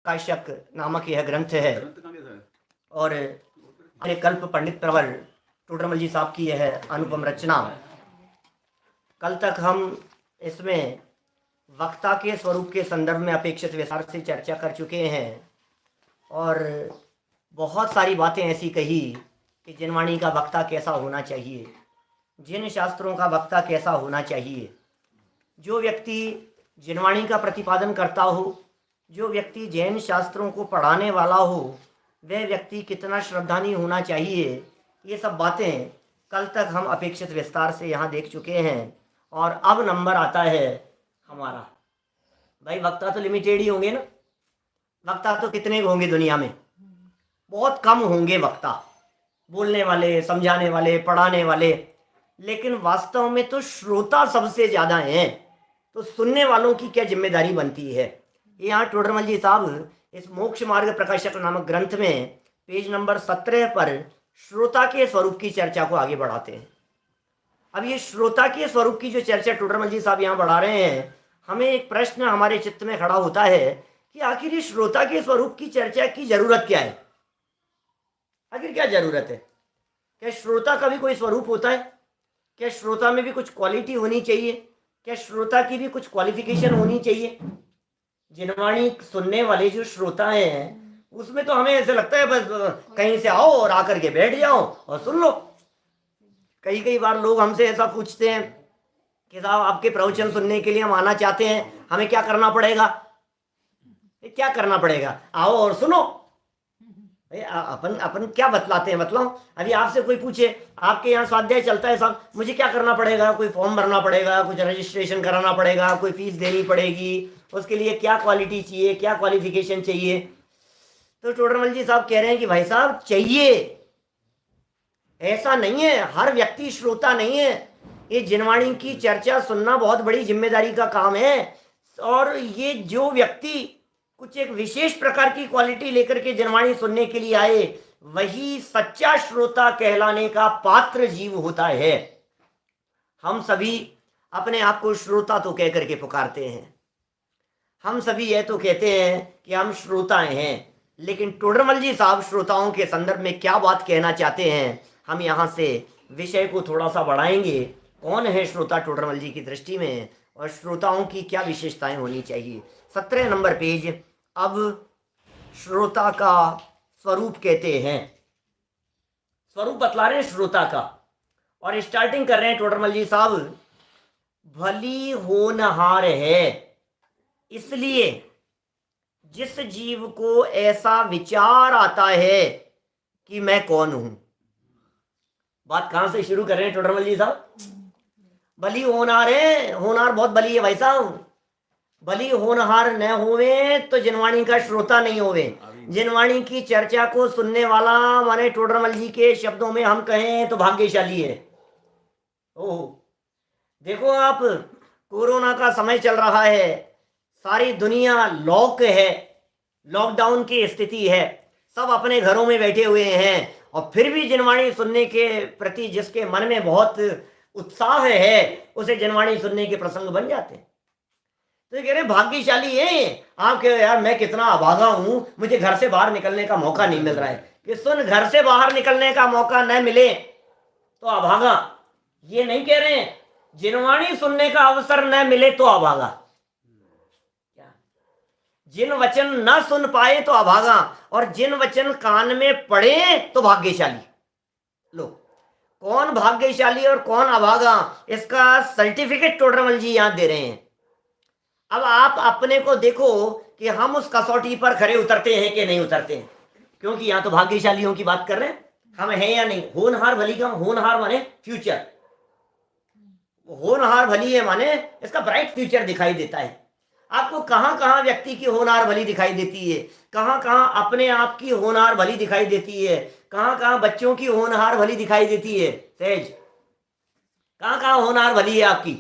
काश्यप नामक यह ग्रंथ है और हमारे कल्प पंडित प्रवर टोडरमल जी साहब की यह अनुपम रचना। कल तक हम इसमें वक्ता के स्वरूप के संदर्भ में अपेक्षित विस्तार से चर्चा कर चुके हैं और बहुत सारी बातें ऐसी कही कि जिनवाणी का वक्ता कैसा होना चाहिए, जिन शास्त्रों का वक्ता कैसा होना चाहिए। जो व्यक्ति जिनवाणी का प्रतिपादन करता हो, जो व्यक्ति जैन शास्त्रों को पढ़ाने वाला हो, वह व्यक्ति कितना श्रद्धानी होना चाहिए, ये सब बातें कल तक हम अपेक्षित विस्तार से यहाँ देख चुके हैं। और अब नंबर आता है हमारा। भाई वक्ता तो लिमिटेड ही होंगे ना, वक्ता तो कितने होंगे दुनिया में? बहुत कम होंगे वक्ता, बोलने वाले, समझाने वाले, पढ़ाने वाले। लेकिन वास्तव में तो श्रोता सबसे ज़्यादा हैं। तो सुनने वालों की क्या जिम्मेदारी बनती है? यहाँ टोडरमल जी साहब इस मोक्ष मार्ग प्रकाशक नामक ग्रंथ में पेज नंबर 17 पर श्रोता के स्वरूप की चर्चा को आगे बढ़ाते हैं। अब ये श्रोता के स्वरूप की जो चर्चा टोडरमल जी साहब यहाँ बढ़ा रहे हैं, हमें एक प्रश्न हमारे चित्त में खड़ा होता है कि आखिर ये श्रोता के स्वरूप की चर्चा की जरूरत क्या है? आखिर क्या जरूरत है? क्या श्रोता का भी कोई स्वरूप होता है? क्या श्रोता में भी कुछ क्वालिटी होनी चाहिए? क्या श्रोता की भी कुछ क्वालिफिकेशन होनी चाहिए? जिनवाणी सुनने वाले जो श्रोता हैं उसमें तो हमें ऐसे लगता है बस कहीं से आओ और आकर के बैठ जाओ और सुन लो। कई बार लोग हमसे ऐसा पूछते हैं कि साहब आपके प्रवचन सुनने के लिए हम आना चाहते हैं, हमें क्या करना पड़ेगा? क्या करना पड़ेगा? आओ और सुनो। अपन क्या बतलाते हैं? बतलाओ। अभी आपसे कोई पूछे आपके यहाँ स्वाध्याय चलता है साहब, मुझे क्या करना पड़ेगा? कोई फॉर्म भरना पड़ेगा, कुछ रजिस्ट्रेशन कराना पड़ेगा, कोई फीस देनी पड़ेगी, उसके लिए क्या क्वालिटी चाहिए, क्या क्वालिफिकेशन चाहिए? तो टोडरमल जी साहब कह रहे हैं कि भाई साहब चाहिए, ऐसा नहीं है, हर व्यक्ति श्रोता नहीं है। ये जिनवाणी की चर्चा सुनना बहुत बड़ी जिम्मेदारी का काम है और ये जो व्यक्ति कुछ एक विशेष प्रकार की क्वालिटी लेकर के जिनवाणी सुनने के लिए आए, वही सच्चा श्रोता कहलाने का पात्र जीव होता है। हम सभी अपने आप को श्रोता तो कह करके पुकारते हैं, हम सभी यह तो कहते हैं कि हम श्रोता हैं, लेकिन टोडरमल जी साहब श्रोताओं के संदर्भ में क्या बात कहना चाहते हैं, हम यहाँ से विषय को थोड़ा सा बढ़ाएंगे। कौन है श्रोता टोडरमल जी की दृष्टि में और श्रोताओं की क्या विशेषताएं होनी चाहिए? 17 नंबर पेज। अब श्रोता का स्वरूप कहते हैं, स्वरूप बतला रहे हैं श्रोता का और स्टार्टिंग कर रहे हैं टोडरमल जी साहब, भली होनहार है इसलिए जिस जीव को ऐसा विचार आता है कि मैं कौन हूं। बात कहां से शुरू कर रहे हैं टोडरमल जी साहब? भली होनहार है, होनहार बहुत भली है भाई साहब। भली होनहार न होवे तो जिनवाणी का श्रोता नहीं होवे। जिनवाणी की चर्चा को सुनने वाला माने टोडरमल जी के शब्दों में हम कहें तो भाग्यशाली है। ओह देखो आप, कोरोना का समय चल रहा है, सारी दुनिया लॉक है, लॉकडाउन की स्थिति है, सब अपने घरों में बैठे हुए हैं और फिर भी जिनवाणी सुनने के प्रति जिसके मन में बहुत उत्साह है उसे जिनवाणी सुनने के प्रसंग बन जाते हैं। तो ये कह रहे भाग्यशाली है आप। कह यार मैं कितना अभागा हूं, मुझे घर से बाहर निकलने का मौका नहीं मिल रहा है। कि सुन, घर से बाहर निकलने का मौका न मिले तो अभागा, ये नहीं कह रहे हैं। जिनवाणी सुनने का अवसर न मिले तो अभागा, जिन वचन न सुन पाए तो अभागा और जिन वचन कान में पड़े तो भाग्यशाली। लो, कौन भाग्यशाली और कौन अभागा, इसका सर्टिफिकेट टोडरमल जी यहां दे रहे हैं। अब आप अपने को देखो कि हम उस कसौटी पर खरे उतरते हैं कि नहीं उतरते हैं, क्योंकि यहां तो भाग्यशालियों की बात कर रहे हैं, हम हैं या नहीं। होनहार भली का होनहार माने फ्यूचर, होनहार भली है माने इसका ब्राइट फ्यूचर दिखाई देता है। आपको कहां कहां व्यक्ति की होनहार भली दिखाई देती है, कहां कहां अपने आप की होनहार भली दिखाई देती है, कहां कहां बच्चों की होनहार भली दिखाई देती है। सहज कहां कहां होनहार भली है आपकी?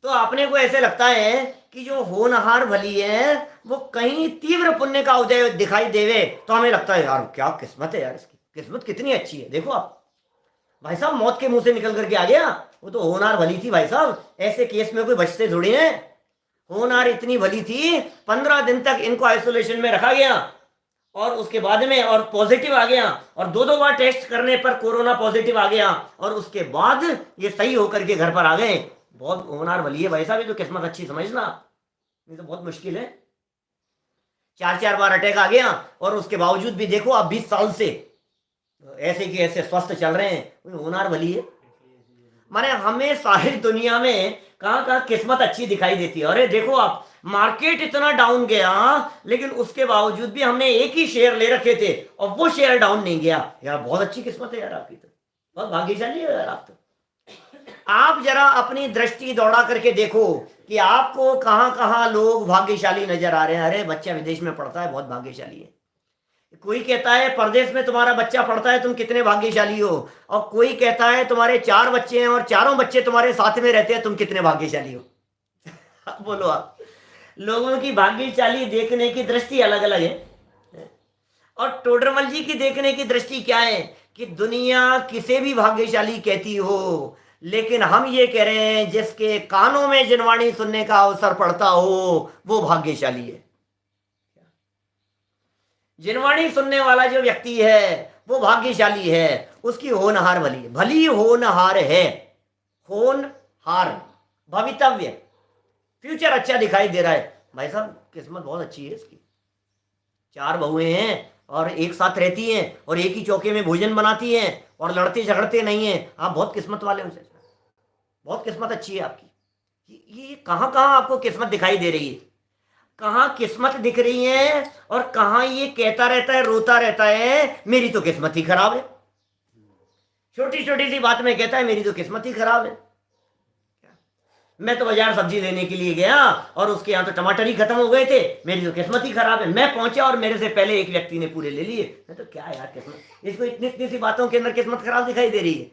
तो अपने को ऐसे लगता है कि जो होनहार भली है वो कहीं तीव्र पुण्य का उदय दिखाई देवे तो हमें लगता है यार क्या किस्मत है यार, इसकी किस्मत कितनी अच्छी है। देखो आप भाई साहब, मौत के मुंह से निकल करके आ गया, वो तो होनहार भली थी भाई साहब। ऐसे केस में कोई बचते थोड़ी हैं। होनहार इतनी भली थी, 15 दिन तक इनको आइसोलेशन में रखा गया और उसके बाद में और पॉजिटिव आ गया, और 2-2 बार टेस्ट करने पर कोरोना पॉजिटिव आ गया, और उसके बाद ये सही होकर के घर पर आ गए। बहुत होनहार भली है भाई साहब, ये तो किस्मत अच्छी समझना, ये तो बहुत मुश्किल है। 4-4 बार अटैक आ गया और उसके बावजूद भी देखो आप 20 साल से ऐसे के ऐसे स्वस्थ चल रहे हैं, होनहार भली है। माने हमें सारी दुनिया में कहाँ कहाँ किस्मत अच्छी दिखाई देती है। अरे देखो आप, मार्केट इतना डाउन गया लेकिन उसके बावजूद भी हमने एक ही शेयर ले रखे थे और वो शेयर डाउन नहीं गया। यार बहुत अच्छी किस्मत है यार आपकी, तो बहुत भाग्यशाली है यार आप तो। आप जरा अपनी दृष्टि दौड़ा करके देखो कि आपको कहाँ कहाँ लोग भाग्यशाली नजर आ रहे हैं। अरे बच्चा विदेश में पढ़ता है, बहुत भाग्यशाली है। कोई कहता है परदेश में तुम्हारा बच्चा पढ़ता है, तुम कितने भाग्यशाली हो। और कोई कहता है तुम्हारे 4 बच्चे हैं और चारों बच्चे तुम्हारे साथ में रहते हैं, तुम कितने भाग्यशाली हो। बोलो आप, लोगों की भाग्यशाली देखने की दृष्टि अलग अलग है। और टोडरमल जी की देखने की दृष्टि क्या है कि दुनिया किसे भी भाग्यशाली कहती हो, लेकिन हम ये कह रहे हैं जिसके कानों में जिनवाणी सुनने का अवसर पड़ता हो वो भाग्यशाली है। जिनवाणी सुनने वाला जो व्यक्ति है वो भाग्यशाली है, उसकी होनहार भली भली होनहार है। होनहार भवितव्य, फ्यूचर अच्छा दिखाई दे रहा है। भाई साहब किस्मत बहुत अच्छी है इसकी। 4 बहुएं हैं और एक साथ रहती हैं और एक ही चौके में भोजन बनाती हैं और लड़ते झगड़ते नहीं हैं। आप बहुत किस्मत वाले हो, बहुत किस्मत अच्छी है आपकी। ये कहाँ कहाँ आपको किस्मत दिखाई दे रही है, कहाँ किस्मत दिख रही है, और कहाँ ये कहता रहता है, रोता रहता है मेरी तो किस्मत ही खराब है। छोटी छोटी सी बात में कहता है मेरी तो किस्मत ही खराब है। मैं तो बाजार सब्जी लेने के लिए गया और उसके यहाँ तो टमाटर ही खत्म हो गए थे, मेरी तो किस्मत ही खराब है। मैं पहुंचा और मेरे से पहले एक व्यक्ति ने पूरे ले लिए। मैं तो क्या यार किस्मत, इसको इतनी इतनी सी बातों के अंदर किस्मत खराब दिखाई दे रही है।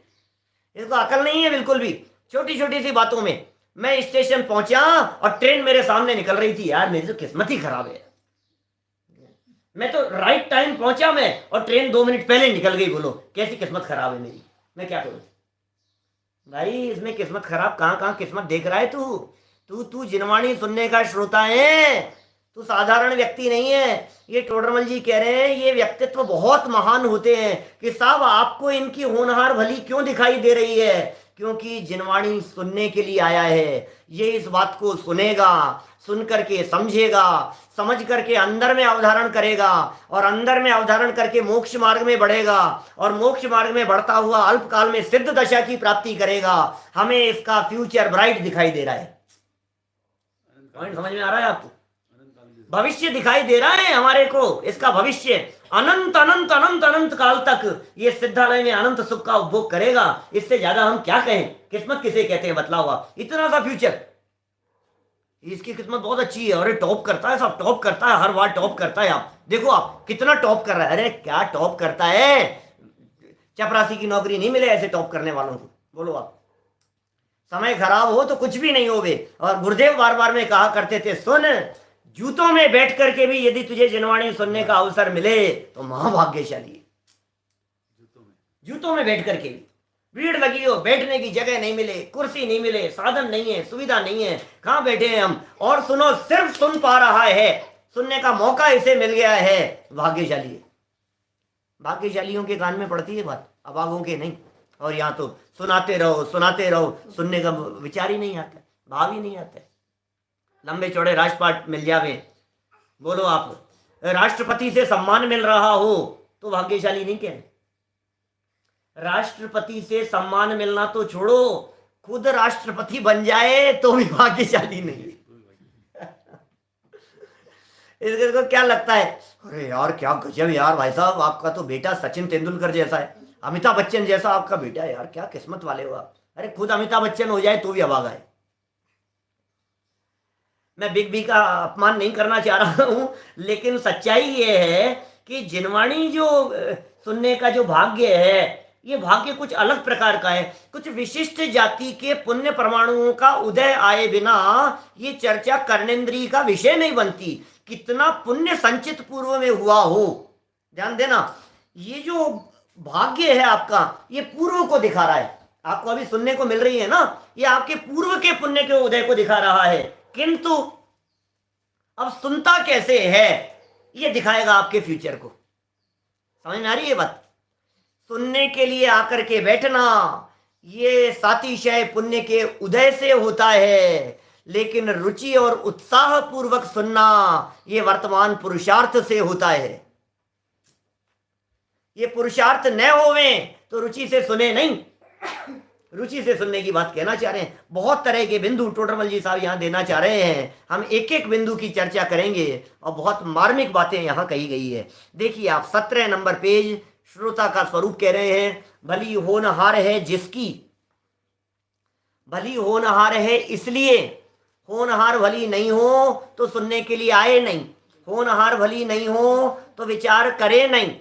इसको अकल नहीं है बिल्कुल भी। छोटी छोटी सी बातों में मैं स्टेशन पहुंचा और ट्रेन मेरे सामने निकल रही थी, यार मेरी तो किस्मत ही खराब है। मैं तो राइट टाइम पहुंचा मैं और ट्रेन 2 मिनट पहले निकल गई। बोलो कैसी किस्मत खराब है मेरी, मैं क्या करूं भाई। इसमें किस्मत खराब कहाँ कहाँ किस्मत देख रहा है तू जिनवाणी सुनने का श्रोता है, तू साधारण व्यक्ति नहीं है। ये टोडरमल जी कह रहे हैं ये व्यक्तित्व बहुत महान होते हैं कि साहब आपको इनकी होनहार भली क्यों दिखाई दे रही है, क्योंकि जिनवाणी सुनने के लिए आया है। ये इस बात को सुनेगा, सुन करके समझेगा, समझ करके अंदर में अवधारण करेगा और अंदर में अवधारण करके मोक्ष मार्ग में बढ़ेगा और मोक्ष मार्ग में बढ़ता हुआ अल्पकाल में सिद्ध दशा की प्राप्ति करेगा। हमें इसका फ्यूचर ब्राइट दिखाई दे रहा है। पॉइंट समझ में आ रहा है आपको? भविष्य दिखाई दे रहा है हमारे को, इसका भविष्य अनंत अनंत अनंत अनंत काल तक ये सिद्धालय में अनंत सुख का उपभोग करेगा। इससे ज्यादा हम क्या कहें, किस्मत किसे कहते हैं बतला हुआ, इतना सा फ्यूचर। इसकी किस्मत बहुत अच्छी है। अरे टॉप करता है, सब टॉप करता है, हर बार टॉप करता है। आप देखो आप कितना टॉप कर रहा है। अरे क्या टॉप करता है, चपरासी की नौकरी नहीं मिले ऐसे टॉप करने वालों को। बोलो आप, समय खराब हो तो कुछ भी नहीं होवे। और गुरुदेव बार बार में कहा करते थे, सुन जूतों में बैठ करके भी यदि तुझे जिनवाणी सुनने का अवसर मिले तो महाभाग्यशाली है। जूतों में बैठ करके भी भीड़ लगी हो, बैठने की जगह नहीं मिले, कुर्सी नहीं मिले, साधन नहीं है, सुविधा नहीं है, कहां बैठे हैं हम, और सुनो सिर्फ सुन पा रहा है, सुनने का मौका इसे मिल गया है, भाग्यशाली है। भाग्यशालियों के कान में पड़ती है बात, अभागों के नहीं। और यहाँ तो सुनाते रहो सुनाते रहो, सुनने का विचार ही नहीं आता, भाव ही नहीं आता। लंबे चौड़े राजपाट मिल जावे, बोलो आप राष्ट्रपति से सम्मान मिल रहा हो तो भाग्यशाली नहीं कह। राष्ट्रपति से सम्मान मिलना तो छोड़ो, खुद राष्ट्रपति बन जाए तो भी भाग्यशाली नहीं। इसको क्या लगता है, अरे यार क्या गजब यार भाई साहब, आपका तो बेटा सचिन तेंदुलकर जैसा है, अमिताभ बच्चन जैसा आपका बेटा है, यार क्या किस्मत वाले हो आप। अरे खुद अमिताभ बच्चन हो जाए तो भी अभागा है। मैं बिग बी का अपमान नहीं करना चाह रहा हूं, लेकिन सच्चाई ये है कि जिनवाणी जो सुनने का जो भाग्य है, ये भाग्य कुछ अलग प्रकार का है। कुछ विशिष्ट जाति के पुण्य परमाणुओं का उदय आए बिना ये चर्चा कर्णेंद्रीय का विषय नहीं बनती। कितना पुण्य संचित पूर्व में हुआ हो, ध्यान देना। ये जो भाग्य है आपका, ये पूर्व को दिखा रहा है। आपको अभी सुनने को मिल रही है ना, ये आपके पूर्व के पुण्य के उदय को दिखा रहा है। किंतु अब सुनता कैसे है ये दिखाएगा आपके फ्यूचर को। समझ में आ रही है बात? सुनने के लिए आकर के बैठना ये सातिशय पुण्य के उदय से होता है, लेकिन रुचि और उत्साह पूर्वक सुनना ये वर्तमान पुरुषार्थ से होता है। ये पुरुषार्थ न होवे तो रुचि से सुने नहीं। रुचि से सुनने की बात कहना चाह रहे हैं। बहुत तरह के बिंदु टोडरमल जी साहब यहाँ देना चाह रहे हैं। हम एक एक बिंदु की चर्चा करेंगे और बहुत मार्मिक बातें यहाँ कही गई है। देखिए आप 17 नंबर पेज, श्रोता का स्वरूप कह रहे हैं। भली होनहार है जिसकी, भली होनहार है इसलिए, होनहार भली नहीं हो तो सुनने के लिए आए नहीं, होनहार भली नहीं हो तो विचार करे नहीं।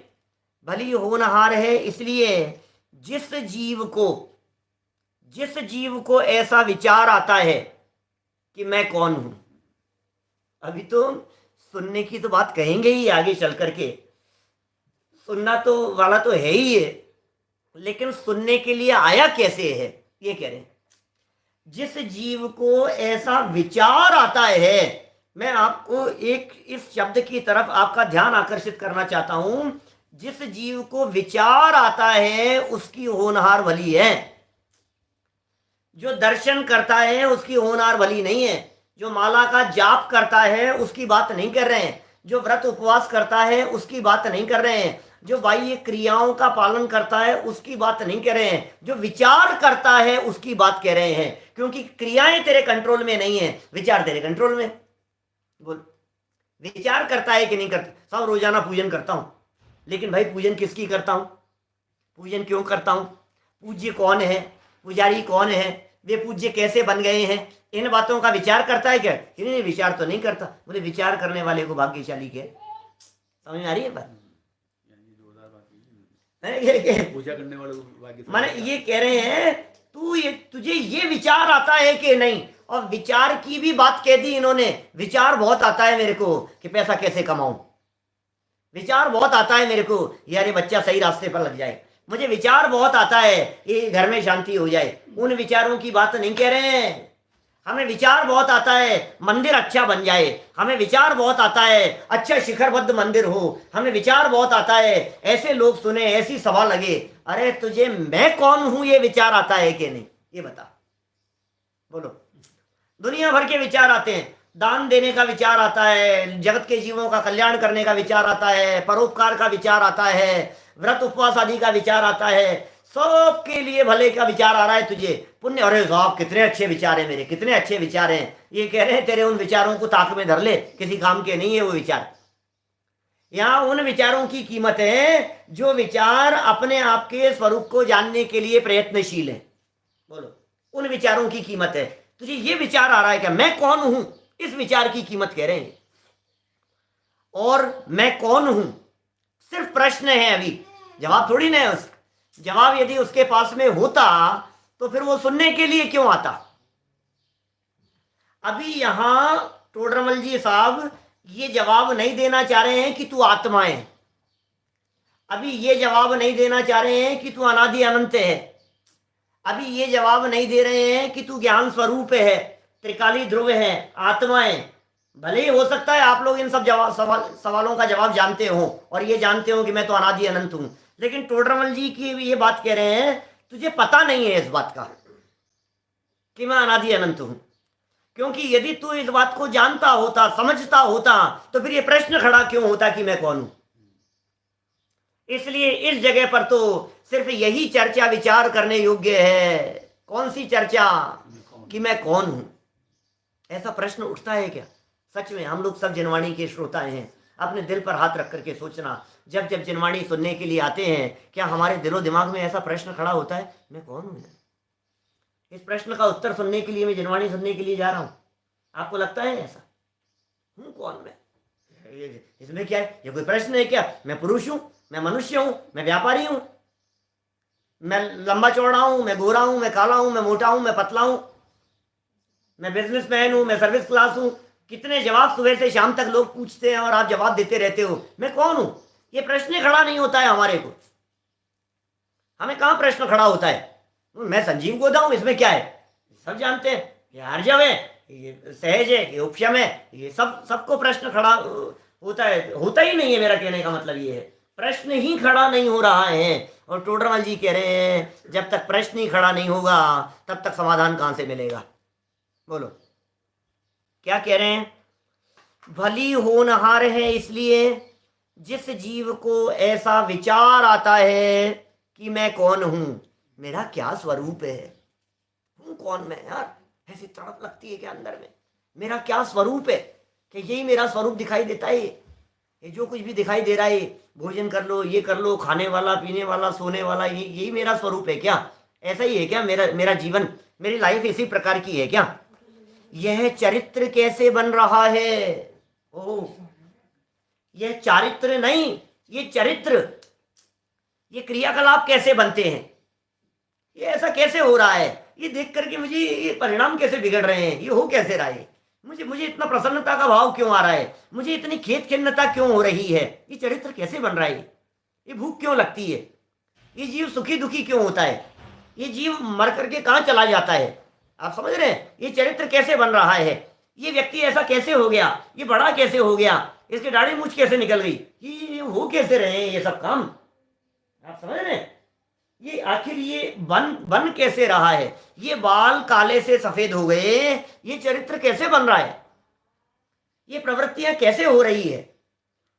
भली होनहार है इसलिए जिस जीव को ऐसा विचार आता है कि मैं कौन हूं। अभी तो सुनने की तो बात कहेंगे ही आगे चल करके, सुनना तो वाला तो है ही है, लेकिन सुनने के लिए आया कैसे है ये कह रहे हैं। जिस जीव को ऐसा विचार आता है, मैं आपको एक इस शब्द की तरफ आपका ध्यान आकर्षित करना चाहता हूं। जिस जीव को विचार आता है उसकी होनहार भली है। जो दर्शन करता है उसकी होनहार भली नहीं है। जो माला का जाप करता है उसकी बात नहीं कर रहे हैं। जो व्रत उपवास करता है उसकी बात नहीं कर रहे हैं। जो बाह्य क्रियाओं का पालन करता है उसकी बात नहीं कर रहे हैं। जो विचार करता है उसकी बात कह रहे हैं, क्योंकि क्रियाएं तेरे कंट्रोल में नहीं है, विचार तेरे कंट्रोल में। बोल, विचार करता है कि नहीं करता? सब रोजाना पूजन करता हूं, लेकिन भाई पूजन किसकी करता हूं? पूजन क्यों करता हूं? पूज्य कौन है? पुजारी कौन है? वे पूज्य कैसे बन गए हैं? इन बातों का विचार करता है क्या? नहीं, विचार तो नहीं करता। बोले विचार करने वाले को भाग्यशाली कहे। समझ में आ रही है बात? पूजा करने वाले को माने ये कह रहे हैं तुझे ये विचार आता है कि नहीं। और विचार की भी बात कह दी इन्होंने। विचार बहुत आता है मेरे को कि पैसा कैसे कमाऊं। विचार बहुत आता है मेरे को यार ये बच्चा सही रास्ते पर लग जाए। मुझे विचार बहुत आता है ये घर में शांति हो जाए। उन विचारों की बात नहीं कह रहे हैं। हमें विचार बहुत आता है मंदिर अच्छा बन जाए। हमें विचार बहुत आता है अच्छा शिखरबद्ध मंदिर हो। हमें विचार बहुत आता है ऐसे लोग सुने, ऐसी सभा लगे। अरे तुझे मैं कौन हूं ये विचार आता है कि नहीं, ये बता। बोलो। दुनिया भर के विचार आते हैं। दान देने का विचार आता है, जगत के जीवों का कल्याण करने का विचार आता है, परोपकार का विचार आता है, व्रत उपवास आदि का विचार आता है। सबके लिए भले का विचार आ रहा है तुझे। पुण्य, अरे साहब कितने अच्छे विचार हैं मेरे, कितने अच्छे विचार हैं। ये कह रहे हैं तेरे उन विचारों को ताक में धर ले, किसी काम के नहीं है वो विचार। यहाँ उन विचारों की कीमत है जो विचार अपने आप के स्वरूप को जानने के लिए प्रयत्नशील है। बोलो, उन विचारों की कीमत है। तुझे ये विचार आ रहा है क्या मैं कौन हूं, इस विचार की कीमत कह रहे हैं। और मैं कौन हूं सिर्फ प्रश्न है, अभी जवाब थोड़ी ना है। उस जवाब यदि उसके पास में होता तो फिर वो सुनने के लिए क्यों आता। अभी यहां टोडरमल जी साहब ये जवाब नहीं देना चाह रहे हैं कि तू आत्मा है। अभी ये जवाब नहीं देना चाह रहे हैं कि तू अनादि अनंत है। अभी ये जवाब नहीं दे रहे हैं कि तू ज्ञान स्वरूप है, त्रिकाली ध्रुव है, आत्मा है। भले ही हो सकता है आप लोग इन सब सवालों का जवाब जानते हो और ये जानते हो कि मैं तो अनादि अनंत हूं, लेकिन टोडरमल जी की ये बात कह रहे हैं तुझे पता नहीं है इस बात का कि मैं अनादि अनंत हूं। क्योंकि यदि तू इस बात को जानता होता, समझता होता, तो फिर ये प्रश्न खड़ा क्यों होता कि मैं कौन हूं। इसलिए इस जगह पर तो सिर्फ यही चर्चा विचार करने योग्य है। कौन सी चर्चा? कि मैं कौन हूं। ऐसा प्रश्न उठता है क्या? सच में हम लोग सब जिनवाणी के श्रोता हैं। अपने दिल पर हाथ रख करके सोचना, जब जब जिनवाणी सुनने के लिए आते हैं, क्या हमारे दिलो दिमाग में ऐसा प्रश्न खड़ा होता है मैं कौन हूं? इस प्रश्न का उत्तर सुनने के लिए मैं जिनवाणी सुनने के लिए जा रहा हूं। आपको लगता है ऐसा? हूं कौन मैं? इसमें क्या है? ये कोई प्रश्न है क्या? मैं पुरुष हूं, मैं मनुष्य हूं, मैं व्यापारी हूं, मैं लंबा चौड़ा हूं, मैं गोरा हूं, मैं काला हूं, मैं मोटा हूं, मैं पतला हूं, मैं बिजनेसमैन हूं, मैं सर्विस क्लास हूं। कितने जवाब सुबह से शाम तक लोग पूछते हैं और आप जवाब देते रहते हो मैं कौन हूं। ये प्रश्न खड़ा नहीं होता है हमारे को। हमें कहां प्रश्न खड़ा होता है मैं संजीव गोदा हूं, इसमें क्या है? सब जानते हैं ये हर्जव है, ये सहज है, ये उपशम है, ये सबको प्रश्न खड़ा होता है, होता ही नहीं है। मेरा कहने का मतलब ये है, प्रश्न ही खड़ा नहीं हो रहा है। और टोडरमल जी कह रहे हैं जब तक प्रश्न ही खड़ा नहीं होगा तब तक समाधान कहाँ से मिलेगा? बोलो क्या कह रहे हैं? भली होनहार है इसलिए जिस जीव को ऐसा विचार आता है कि मैं कौन हूं, मेरा क्या स्वरूप है, हूं कौन मैं यार, ऐसी तड़प लगती है कि अंदर में मेरा क्या स्वरूप है, कि यही मेरा स्वरूप दिखाई देता है। ये जो कुछ भी दिखाई दे रहा है, भोजन कर लो, ये कर लो, खाने वाला, पीने वाला, सोने वाला, यही मेरा स्वरूप है क्या? ऐसा ही है क्या मेरा जीवन, मेरी लाइफ इसी प्रकार की है क्या? यह चरित्र कैसे बन रहा है? ओह, यह चारित्र नहीं, ये चरित्र, ये क्रियाकलाप कैसे बनते हैं, ये ऐसा कैसे हो रहा है, ये देख करके मुझे ये परिणाम कैसे बिगड़ रहे हैं, ये हो कैसे रहा है, मुझे इतना प्रसन्नता का भाव क्यों आ रहा है, मुझे इतनी खेद खिन्नता क्यों हो रही है, ये चरित्र कैसे बन रहा है, ये भूख क्यों लगती है, ये जीव सुखी दुखी क्यों होता है, ये जीव मर करके कहाँ चला जाता है? आप समझ रहे हैं? ये चरित्र कैसे बन रहा है, ये व्यक्ति ऐसा कैसे हो गया, ये बड़ा कैसे हो गया, इसकी दाढ़ी मूछ कैसे निकल गई, ये हो कैसे रहे हैं ये सब काम? आप समझ रहे हैं? ये आखिर ये बन कैसे रहा है, ये बाल काले से सफेद हो गए, ये चरित्र कैसे बन रहा है, ये प्रवृत्तियां कैसे हो रही है,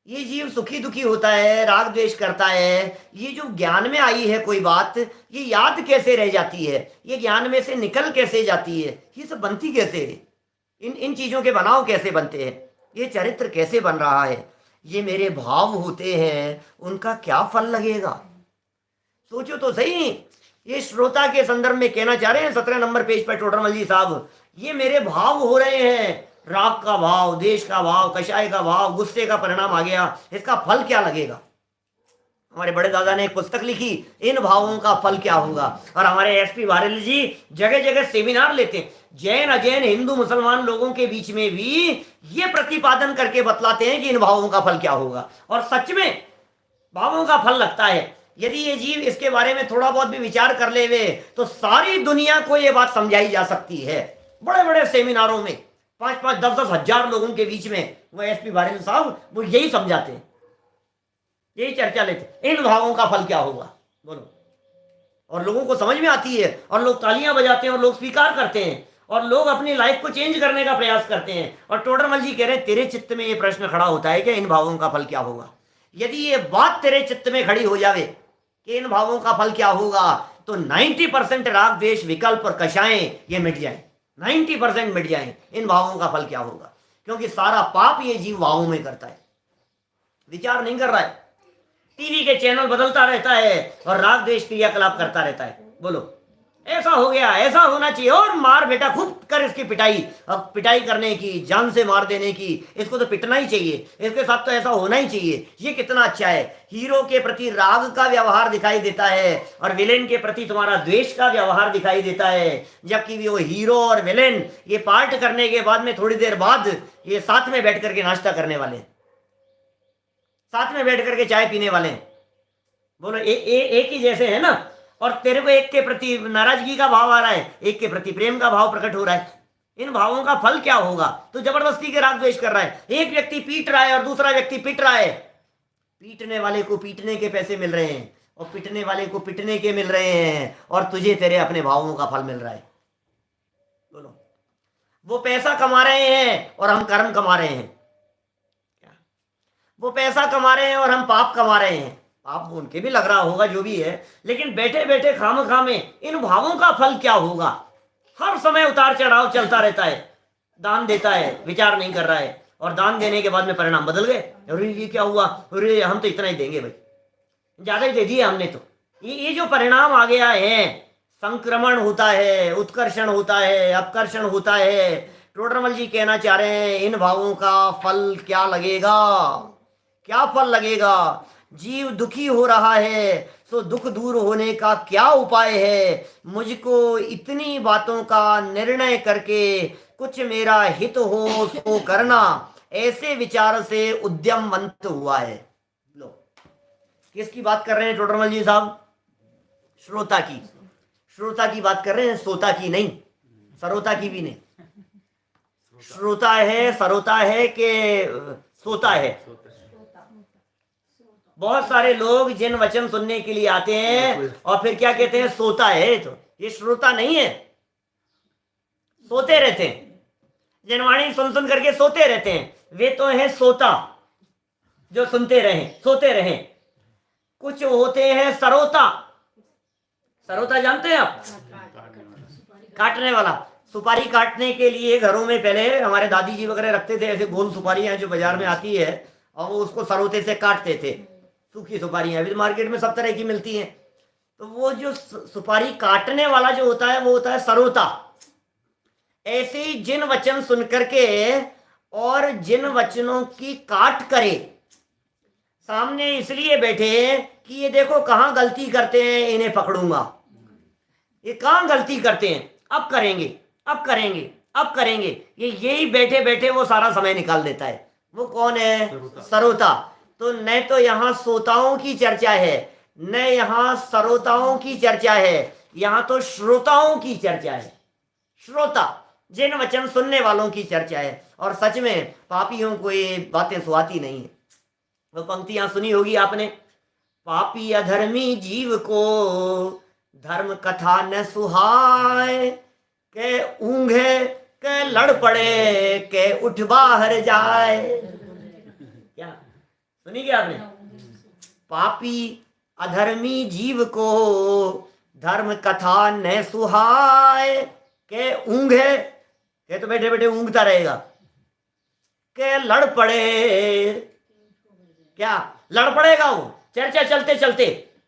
ये जीव सुखी दुखी होता है, राग द्वेष करता है, ये जो ज्ञान में आई है कोई बात, ये याद कैसे रह जाती है, ये ज्ञान में से निकल कैसे जाती है, ये सब बनती कैसे है, इन चीजों के बनाव कैसे बनते हैं, ये चरित्र कैसे बन रहा है, ये मेरे भाव होते हैं, उनका क्या फल लगेगा? सोचो तो सही। ये श्रोता के संदर्भ में कहना चाह रहे हैं 17 नंबर पेज पर टोडरमल जी साहब, ये मेरे भाव हो रहे हैं, राग का भाव, देश का भाव, कषाय का भाव, गुस्से का परिणाम आ गया, इसका फल क्या लगेगा? हमारे बड़े दादा ने एक पुस्तक लिखी, इन भावों का फल क्या होगा। और हमारे एसपी वारेल जी जगह जगह सेमिनार लेते हैं, जैन अजैन हिंदू मुसलमान लोगों के बीच में भी ये प्रतिपादन करके बतलाते हैं कि इन भावों का फल क्या होगा। और सच में भावों का फल लगता है। यदि ये जीव इसके बारे में थोड़ा बहुत भी विचार कर ले वे तो सारी दुनिया को ये बात समझाई जा सकती है। बड़े बड़े सेमिनारों में 5-5, 10-10 हजार लोगों के बीच में वो एसपी वारेल साहब वो यही समझाते हैं, यही चर्चा लेते, इन भावों का फल क्या होगा, बोलो। और लोगों को समझ में आती है, और लोग तालियां बजाते हैं, और लोग स्वीकार करते हैं, और लोग अपनी लाइफ को चेंज करने का प्रयास करते हैं। और टोडरमल जी कह रहे हैं तेरे चित्त में ये प्रश्न खड़ा होता है कि इन भावों का फल क्या होगा। यदि ये बात तेरे चित्त में खड़ी हो जावे कि इन भावों का फल क्या होगा, तो 90% राग द्वेष विकल्प और कषाएं ये मिट जाएं, 90% मिट जाएं। इन भावों का फल क्या होगा, क्योंकि सारा पाप ये जीव भावों में करता है, विचार नहीं कर रहा है। टीवी के चैनल बदलता रहता है और राग द्वेष क्रियाकलाप करता रहता है। बोलो ऐसा हो गया, ऐसा होना चाहिए, और मार बेटा खूब कर इसकी पिटाई, अब पिटाई करने की, जान से मार देने की, इसको तो पिटना ही चाहिए, इसके साथ तो ऐसा होना ही चाहिए। ये कितना अच्छा है, हीरो के प्रति राग का व्यवहार दिखाई देता है और विलेन के प्रति तुम्हारा द्वेष का व्यवहार दिखाई देता है। जबकि वो हीरो और विलेन ये पार्ट करने के बाद में थोड़ी देर बाद ये साथ में बैठ करके नाश्ता करने वाले, साथ में बैठ करके चाय पीने वाले। बोलो एक ही जैसे है ना। और तेरे को एक के प्रति नाराजगी का भाव आ रहा है, एक के प्रति प्रेम का भाव प्रकट हो रहा है। इन भावों का फल क्या होगा? तो जबरदस्ती के राग द्वेष कर रहा है। एक व्यक्ति पीट रहा है और दूसरा व्यक्ति पिट रहा है। पीटने वाले को पीटने के पैसे मिल रहे हैं और पिटने वाले को पिटने के मिल रहे हैं, और तुझे तेरे अपने भावों का फल मिल रहा है। बोलो वो पैसा कमा रहे हैं और हम कर्म कमा रहे हैं, वो पैसा कमा रहे हैं और हम पाप कमा रहे हैं। पाप उनके भी लग रहा होगा जो भी है, लेकिन बैठे बैठे खामखा में इन भावों का फल क्या होगा? हर समय उतार चढ़ाव चलता रहता है। दान देता है, विचार नहीं कर रहा है, और दान देने के बाद में परिणाम बदल गए। अरे ये क्या हुआ, अरे हम तो इतना ही देंगे भाई, ज्यादा ही दे दिए हमने तो। ये जो परिणाम आ गया है, संक्रमण होता है, उत्कर्षण होता है, अपकर्षण होता है। टोडरमल जी कहना चाह रहे हैं इन भावों का फल क्या लगेगा, क्या फल लगेगा? जीव दुखी हो रहा है, सो दुख दूर होने का क्या उपाय है? मुझको इतनी बातों का निर्णय करके कुछ मेरा हित हो सो करना, ऐसे विचार से उद्यमवंत हुआ है। लो किसकी बात कर रहे हैं टोडरमल जी साहब? श्रोता की। श्रोता की बात कर रहे हैं, सोता की नहीं, सरोता की भी नहीं। श्रोता है, सरोता है कि सोता है? बहुत सारे लोग जिन वचन सुनने के लिए आते हैं और फिर क्या कहते हैं, सोता है। तो ये श्रोता नहीं है, सोते रहते हैं। जनवाणी सुन सुन करके सोते रहते हैं, वे तो है सोता, जो सुनते रहें, सोते रहें। कुछ होते हैं सरोता। सरोता जानते हैं आप? काटने वाला। सुपारी काटने के लिए घरों में पहले हमारे दादी जी वगैरह रखते थे ऐसे गोल सुपारियां जो बाजार में आती है, और वो उसको सरोते से काटते थे। सूखी सुपारियां अभी मार्केट में सब तरह की मिलती हैं। तो वो जो सुपारी काटने वाला जो होता है वो होता है सरोता। ऐसे ही जिन वचन सुन करके और जिन वचनों की काट करे, सामने इसलिए बैठे कि ये देखो कहाँ गलती करते हैं, इन्हें पकड़ूंगा, ये कहाँ गलती करते हैं, अब करेंगे, अब करेंगे, अब करेंगे। ये यही बैठे बैठे वो सारा समय निकाल देता है। वो कौन है? सरोता। तो न तो यहाँ सोताओं की चर्चा है, न यहाँ सरोताओं की चर्चा है, यहाँ तो श्रोताओं की चर्चा है। श्रोता, जिन वचन सुनने वालों की चर्चा है। और सच में पापियों को ये बातें सुहाती नहीं है। वो पंक्तियां सुनी होगी आपने, पापी अधर्मी जीव को धर्म कथा न सुहाए, के ऊंघे के लड़ पड़े, के उठ बाहर जाए। क्या सुनी क्या आपने? पापी अधर्मी जीव को धर्म कथा न सुहाए, के ऊंघे, के तो बैठे बैठे ऊंघता रहेगा, के लड़ पड़े। क्या लड़ पड़ेगा? वो चर्चा चलते चलते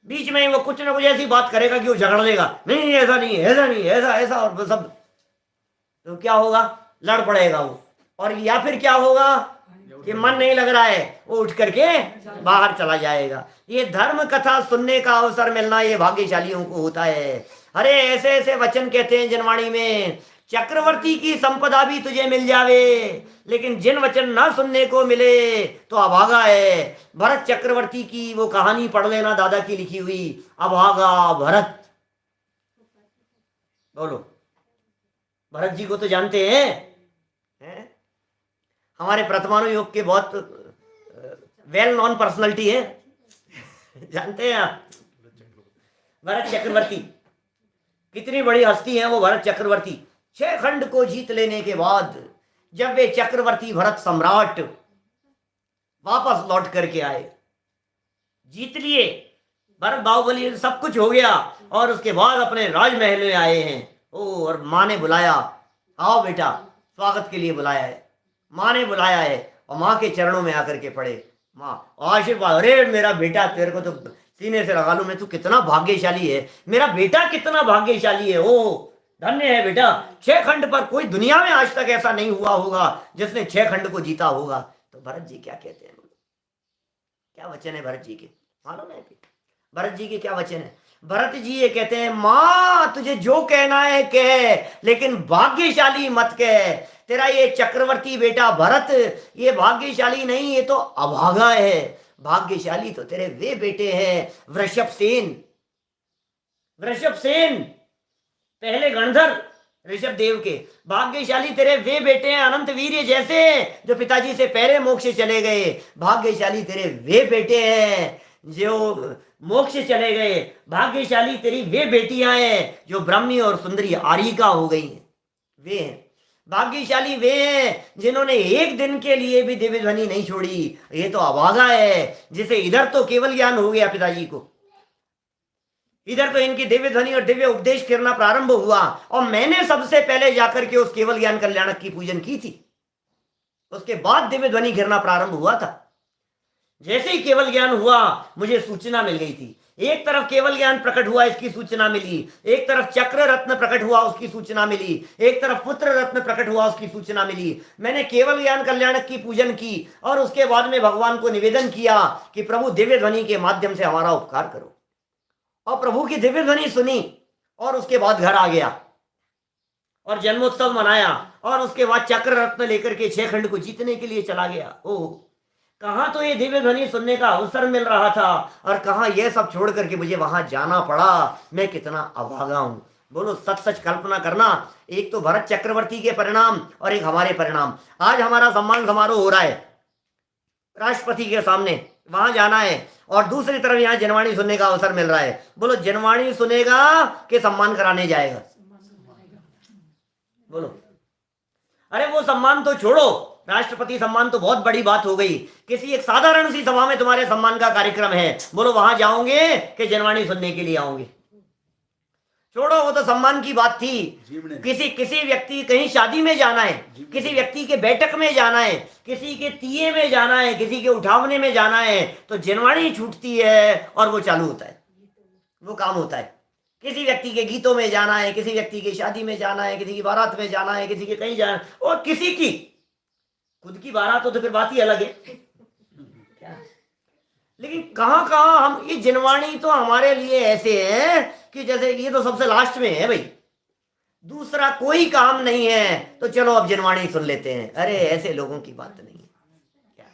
बीच में ही वो कुछ ना कुछ ऐसी बात करेगा कि वो झगड़ लेगा, नहीं ऐसा नहीं, ऐसा नहीं, ऐसा ऐसा, और सब। तो क्या होगा? लड़ पड़ेगा वो। और या फिर क्या होगा कि मन नहीं लग रहा है, वो उठ करके बाहर चला जाएगा। ये धर्म कथा सुनने का अवसर मिलना ये भाग्यशालियों को होता है। अरे ऐसे ऐसे वचन कहते हैं जनवाणी में, चक्रवर्ती की संपदा भी तुझे मिल जावे, लेकिन जिन वचन ना सुनने को मिले तो अभागा है। भरत चक्रवर्ती की वो कहानी पढ़ लेना, दादा की लिखी हुई, अभागा भरत। बोलो, भरत जी को तो जानते हैं? हमारे प्रथमानुयोग के बहुत वेल नॉन पर्सनालिटी है। जानते हैं आप? भरत चक्रवर्ती कितनी बड़ी हस्ती है वो भरत चक्रवर्ती। 6 खंड को जीत लेने के बाद जब वे चक्रवर्ती भरत सम्राट वापस लौट करके आए, जीत लिए, भरत बाहुबली सब कुछ हो गया, और उसके बाद अपने राजमहल में आए हैं। ओ, और माँ ने बुलाया, आओ बेटा, स्वागत के लिए बुलाया है। माँ ने बुलाया है और माँ के चरणों में आकर के पड़े, माँ आशीर्वाद। अरे मेरा बेटा, तेरे को तो सीने से लगा लूं मैं, तू कितना भाग्यशाली है, मेरा बेटा कितना भाग्यशाली है। ओ धन्य है बेटा, 6 खंड पर कोई दुनिया में आज तक ऐसा नहीं हुआ होगा जिसने 6 खंड को जीता होगा। तो भरत जी क्या कहते हैं? क्या वचन है भरत जी के, मालूम है? भरत जी के क्या वचन है? भरत जी ये कहते हैं, माँ तुझे जो कहना है कह, लेकिन भाग्यशाली मत कह। तेरा ये चक्रवर्ती बेटा भरत ये भाग्यशाली नहीं, ये तो अभागा है। भाग्यशाली तो तेरे वे बेटे हैं, वृषभ सेन। वृषभ सेन पहले गणधर ऋषभ देव के। भाग्यशाली तेरे वे बेटे हैं अनंत वीर्य जैसे, जो पिताजी से पहले मोक्ष चले गए। भाग्यशाली तेरे वे बेटे हैं जो मोक्ष चले गए। भाग्यशाली तेरी वे बेटियां हैं जो ब्राह्मी और सुंदरी आरिका हो गई हैं। वे हैं भाग्यशाली, वे हैं जिन्होंने एक दिन के लिए भी दिव्य ध्वनि नहीं छोड़ी। ये तो अभागा है जिसे इधर तो केवल ज्ञान हो गया पिताजी को, इधर तो इनकी दिव्य ध्वनि और दिव्य उपदेश करना प्रारंभ हुआ, और मैंने सबसे पहले जाकर के उस केवल ज्ञान कल्याणक की पूजन की थी। उसके बाद दिव्य ध्वनि घिरना प्रारंभ हुआ था। जैसे ही केवल ज्ञान हुआ मुझे सूचना मिल गई थी। एक तरफ केवल ज्ञान प्रकट हुआ, इसकी सूचना मिली, एक तरफ चक्र रत्न प्रकट हुआ, उसकी सूचना मिली, एक तरफ पुत्र रत्न प्रकट हुआ, उसकी सूचना मिली। मैंने केवल ज्ञान कल्याणक की पूजन की और उसके बाद में भगवान को निवेदन किया कि प्रभु दिव्य ध्वनि के माध्यम से हमारा उपकार करो। और प्रभु की दिव्य ध्वनि सुनी और उसके बाद घर आ गया और जन्मोत्सव मनाया, और उसके बाद चक्र रत्न लेकर के 6 खंड को जीतने के लिए चला गया। ओह, कहाँ तो ये दिव्य ध्वनि सुनने का अवसर मिल रहा था और कहाँ यह सब छोड़ करके मुझे वहां जाना पड़ा। मैं कितना अभागा हूं। बोलो सच सच कल्पना करना, एक तो भरत चक्रवर्ती के परिणाम और एक हमारे परिणाम। आज हमारा सम्मान समारोह हो रहा है राष्ट्रपति के सामने, वहां जाना है, और दूसरी तरफ यहाँ जनवाणी सुनने का अवसर मिल रहा है। बोलो जनवाणी सुनेगा कि सम्मान कराने जाएगा? बोलो। अरे वो सम्मान तो छोड़ो, राष्ट्रपति सम्मान तो बहुत बड़ी बात हो गई, किसी एक साधारण सी सभा में तुम्हारे सम्मान का कार्यक्रम है, बोलो वहां जाओगे कि जनवाणी सुनने के लिए आओगे? छोड़ो, वो तो सम्मान की बात थी। किसी व्यक्ति कहीं शादी में जाना है, किसी व्यक्ति के बैठक में जाना है, किसी के तिये में जाना है, किसी के उठावने में जाना है, तो जनवाणी छूटती है और वो चालू होता है, वो काम होता है। किसी व्यक्ति के गीतों में जाना है, किसी व्यक्ति की शादी में जाना है, किसी की बारात में जाना है, किसी के कहीं जाना है, और किसी की खुद की बारात हो तो फिर बात ही अलग है क्या? लेकिन कहां कहां हम, ये जनवाणी तो हमारे लिए ऐसे है कि जैसे ये तो सबसे लास्ट में है भाई, दूसरा कोई काम नहीं है तो चलो अब जनवाणी सुन लेते हैं। अरे ऐसे लोगों की बात नहीं है क्या?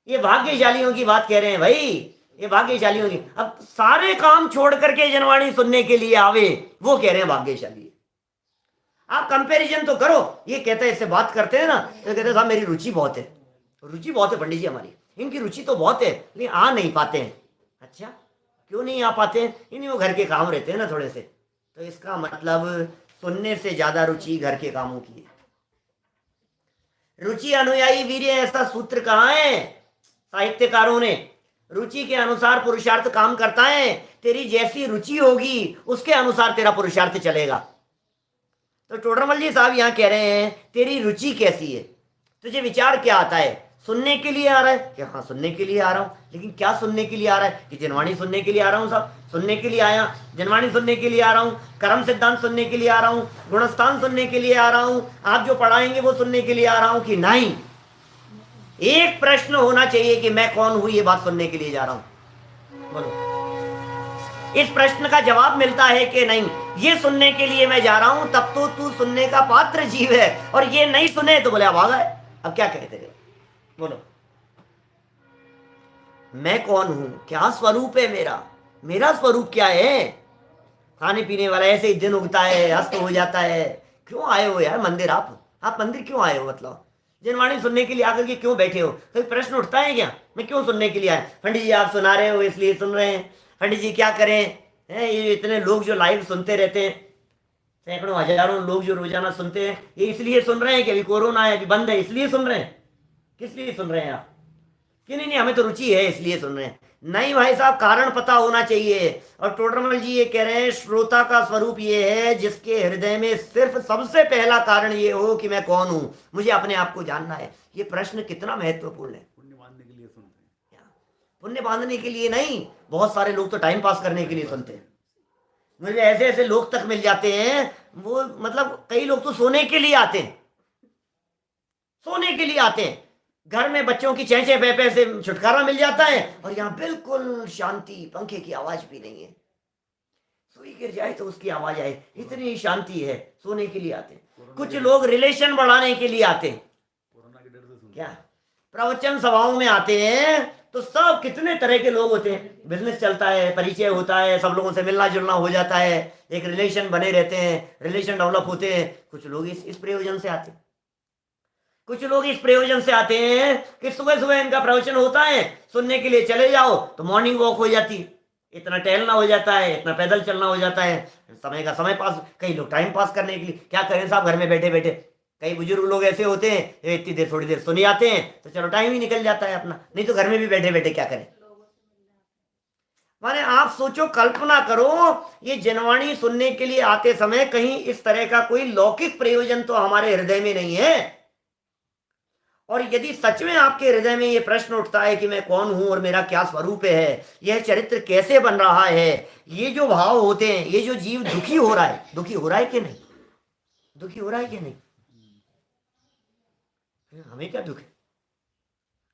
ये भाग्यशालियों की बात कह रहे हैं भाई, ये भाग्यशालियों की। अब सारे काम छोड़ करके जनवाणी सुनने के लिए आवे, वो कह रहे हैं भाग्यशाली। आप कंपैरिजन तो करो, ये कहते हैं, इससे बात करते हैं ना तो कहते हैं साहब मेरी रुचि बहुत है, रुचि बहुत है पंडित जी हमारी, इनकी रुचि तो बहुत है लेकिन आ नहीं पाते हैं। अच्छा क्यों नहीं आ पाते हैं? इन्हीं वो घर के काम रहते हैं ना थोड़े से, तो इसका मतलब सुनने से ज्यादा रुचि घर के कामों की है। रुचि अनुयायी वीर्य, ऐसा सूत्र कहाँ है साहित्यकारों ने? रुचि के अनुसार पुरुषार्थ काम करता है, तेरी जैसी रुचि होगी उसके अनुसार तेरा पुरुषार्थ चलेगा। तो टोडरमल जी साहब यहाँ कह रहे हैं तेरी रुचि कैसी है, तुझे विचार क्या आता है? सुनने के लिए आ रहा है कि हाँ सुनने के लिए आ रहा हूँ, लेकिन क्या सुनने के लिए आ रहा है? कि जनवाणी सुनने के लिए आ रहा हूँ साहब, सुनने के लिए आया, जनवाणी सुनने के लिए आ रहा हूँ, कर्म सिद्धांत सुनने के लिए आ रहा हूँ, गुणस्थान सुनने के लिए आ रहा हूँ, आप जो पढ़ाएंगे वो सुनने के लिए आ रहा हूँ कि नहीं? एक प्रश्न होना चाहिए कि मैं कौन हूं, ये बात सुनने के लिए जा रहा हूं। बोलो इस प्रश्न का जवाब मिलता है कि नहीं, ये सुनने के लिए मैं जा रहा हूं, तब तो तू सुनने का पात्र जीव है, और ये नहीं सुने तो बोले अब आ गए, अब क्या कहते थे? बोलो मैं कौन हूं, क्या स्वरूप है मेरा, मेरा स्वरूप क्या है? खाने पीने वाला ऐसे ही दिन उगता है, अस्त हो जाता है। क्यों आए हो यार मंदिर? आप मंदिर क्यों आए हो? मतलब जनवाणी सुनने के लिए आकर के क्यों बैठे हो? कोई प्रश्न उठता है क्या मैं क्यों सुनने के लिए आया? पंडित जी आप सुना रहे हो इसलिए सुन रहे हैं। पंडित जी क्या करें, ये इतने लोग जो लाइव सुनते रहते हैं, सैकड़ों हजारों लोग जो रोजाना सुनते हैं, ये इसलिए सुन रहे हैं कि अभी कोरोना है, अभी बंद है, इसलिए सुन रहे हैं? किस लिए सुन रहे हैं आप? कि नहीं हमें तो रुचि है इसलिए सुन रहे हैं। नहीं भाई साहब, कारण पता होना चाहिए। और टोडरमल जी ये कह रहे हैं श्रोता का स्वरूप ये है जिसके हृदय में सिर्फ सबसे पहला कारण ये हो कि मैं कौन हूं, मुझे अपने आप को जानना है। ये प्रश्न कितना महत्वपूर्ण है। पुण्य बांधने के लिए सुनते हैं, पुण्य बांधने के लिए नहीं, बहुत सारे लोग तो टाइम पास करने के लिए सुनते हैं। मुझे ऐसे ऐसे लोग तक मिल जाते हैं, वो मतलब कई लोग तो सोने के लिए आते हैं, सोने के लिए आते हैं। घर में बच्चों की चेंचे पेपे से छुटकारा मिल जाता है, और यहाँ बिल्कुल शांति, पंखे की आवाज भी नहीं है, सुई गिर जाए तो उसकी आवाज आए, इतनी शांति है। सोने के लिए आते हैं। कुछ लोग रिलेशन बढ़ाने के लिए आते हैं, कोरोना के डर से सुनते क्या प्रवचन सभाओं में आते हैं, तो सब कितने तरह के लोग होते हैं, बिजनेस चलता है, परिचय होता है, सब लोगों से मिलना जुलना हो जाता है, एक रिलेशन बने रहते हैं, रिलेशन डेवलप होते हैं। कुछ लोग इस प्रयोजन से आते हैं, कुछ लोग इस प्रयोजन से आते हैं कि सुबह सुबह इनका प्रवचन होता है, सुनने के लिए चले जाओ तो मॉर्निंग वॉक हो जाती है, इतना टहलना हो जाता है, इतना पैदल चलना हो जाता है, समय पास। कई लोग टाइम पास करने के लिए क्या करें साहब, घर में बैठे बैठे। कई बुजुर्ग लोग ऐसे होते हैं, इतनी देर थोड़ी देर सुनी आते हैं तो चलो टाइम ही निकल जाता है अपना, नहीं तो घर में भी बैठे बैठे क्या करें। माने आप सोचो, कल्पना करो, ये जनवाणी सुनने के लिए आते समय कहीं इस तरह का कोई लौकिक प्रयोजन तो हमारे हृदय में नहीं है। और यदि सच में आपके हृदय में ये प्रश्न उठता है कि मैं कौन हूं और मेरा क्या स्वरूप है, यह चरित्र कैसे बन रहा है, ये जो भाव होते हैं, ये जो जीव दुखी हो रहा है, दुखी हो रहा है कि नहीं, दुखी हो रहा है कि नहीं, हमें क्या दुख है?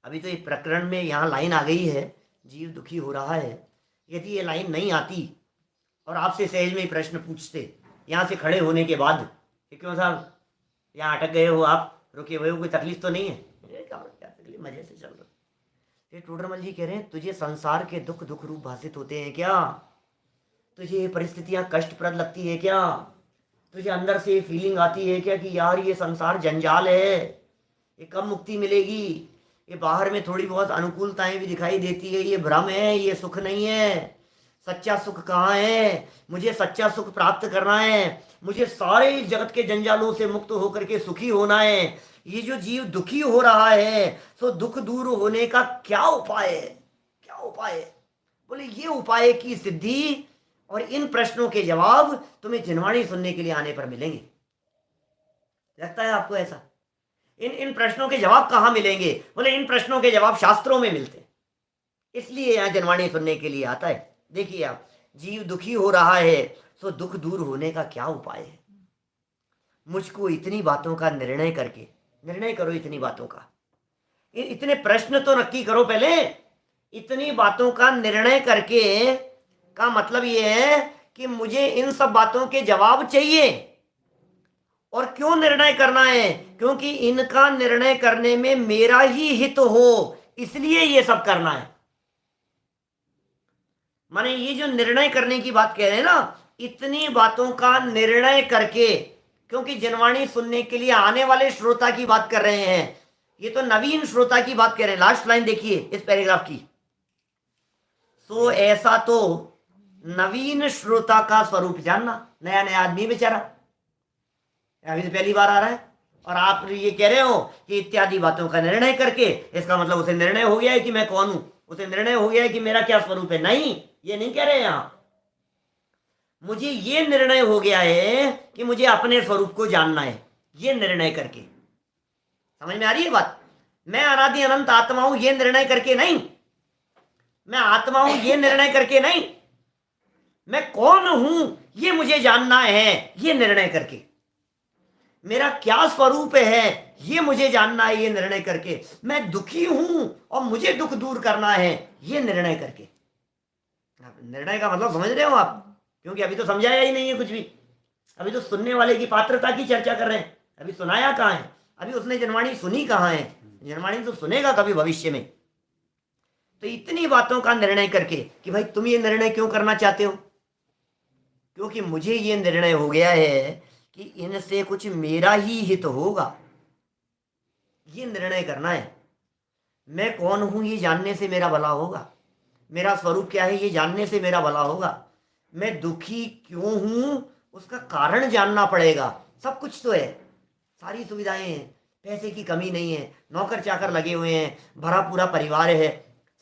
अभी तो ये प्रकरण में यहाँ लाइन आ गई है, जीव दुखी हो रहा है। यदि ये लाइन नहीं आती और आपसे सहज में ही प्रश्न पूछते यहाँ से खड़े होने के बाद कि क्यों साहब यहाँ अटक गए हो, आप रुके हुए हो, कोई तकलीफ तो नहीं है? क्या तकलीफ, मजे से चल रहा। ये टोडरमल जी कह रहे हैं तुझे संसार के दुख दुख रूप भाषित होते हैं क्या? तुझे ये परिस्थितियां कष्टप्रद लगती है क्या? तुझे अंदर से फीलिंग आती है क्या कि यार ये संसार जंजाल है, ये कब मुक्ति मिलेगी? ये बाहर में थोड़ी बहुत अनुकूलताएं भी दिखाई देती है, ये भ्रम है, ये सुख नहीं है। सच्चा सुख कहाँ है? मुझे सच्चा सुख प्राप्त करना है, मुझे सारे जगत के जंजालों से मुक्त होकर के सुखी होना है। ये जो जीव दुखी हो रहा है, तो दुख दूर होने का क्या उपाय है? क्या उपाय है? बोले ये उपाय की सिद्धि और इन प्रश्नों के जवाब तुम्हें जिनवाणी सुनने के लिए आने पर मिलेंगे। लगता है आपको ऐसा? इन प्रश्नों के जवाब कहाँ मिलेंगे? बोले इन प्रश्नों के जवाब शास्त्रों में मिलते हैं, इसलिए यहाँ जिनवाणी सुनने के लिए आता है। देखिए आप, जीव दुखी हो रहा है, तो दुख दूर होने का क्या उपाय है? मुझको इतनी बातों का निर्णय करके, निर्णय करो इतनी बातों का, इतने प्रश्न तो नक्की करो पहले। इतनी बातों का निर्णय करके का मतलब ये है कि मुझे इन सब बातों के जवाब चाहिए। और क्यों निर्णय करना है? क्योंकि इनका निर्णय करने में मेरा ही हित हो, इसलिए ये सब करना है। माने ये जो निर्णय करने की बात कह रहे हैं ना, इतनी बातों का निर्णय करके, क्योंकि जिनवाणी सुनने के लिए आने वाले श्रोता की बात कर रहे हैं, ये तो नवीन श्रोता की बात कर रहे हैं। लास्ट लाइन देखिए इस पैराग्राफ की। सो ऐसा तो नवीन श्रोता का स्वरूप जानना। नया नया आदमी बेचारा अभी तो पहली बार आ रहा है, और आप ये कह रहे हो कि इत्यादि बातों का निर्णय करके, इसका मतलब उसे निर्णय हो गया है कि मैं कौन हूं, उसे निर्णय हो गया है कि मेरा क्या स्वरूप है। नहीं, ये नहीं कह रहे हैं यहां। मुझे ये निर्णय हो गया है कि मुझे अपने स्वरूप को जानना है, ये निर्णय करके। समझ में आ रही है बात? मैं अनादि अनंत आत्मा हूं ये निर्णय करके नहीं, मैं आत्मा हूं ये निर्णय करके नहीं, मैं कौन हूं ये मुझे जानना है ये निर्णय करके, मेरा क्या स्वरूप है ये मुझे जानना है ये निर्णय करके, मैं दुखी हूं और मुझे दुख दूर करना है ये निर्णय करके। निर्णय का मतलब समझ रहे हो आप? क्योंकि अभी तो समझाया ही नहीं है कुछ भी, अभी तो सुनने वाले की पात्रता की चर्चा कर रहे हैं। अभी सुनाया कहाँ है? अभी उसने जिनवाणी सुनी कहाँ है? जिनवाणी तो सुनेगा कभी भविष्य में। तो इतनी बातों का निर्णय करके कि भाई तुम ये निर्णय क्यों करना चाहते हो? क्योंकि मुझे ये निर्णय हो गया है कि इनसे कुछ मेरा ही हित होगा, ये निर्णय करना है। मैं कौन हूं ये जानने से मेरा भला होगा, मेरा स्वरूप क्या है ये जानने से मेरा भला होगा, मैं दुखी क्यों हूं उसका कारण जानना पड़ेगा। सब कुछ तो है, सारी सुविधाएं हैं, पैसे की कमी नहीं है, नौकर चाकर लगे हुए हैं, भरा पूरा परिवार है,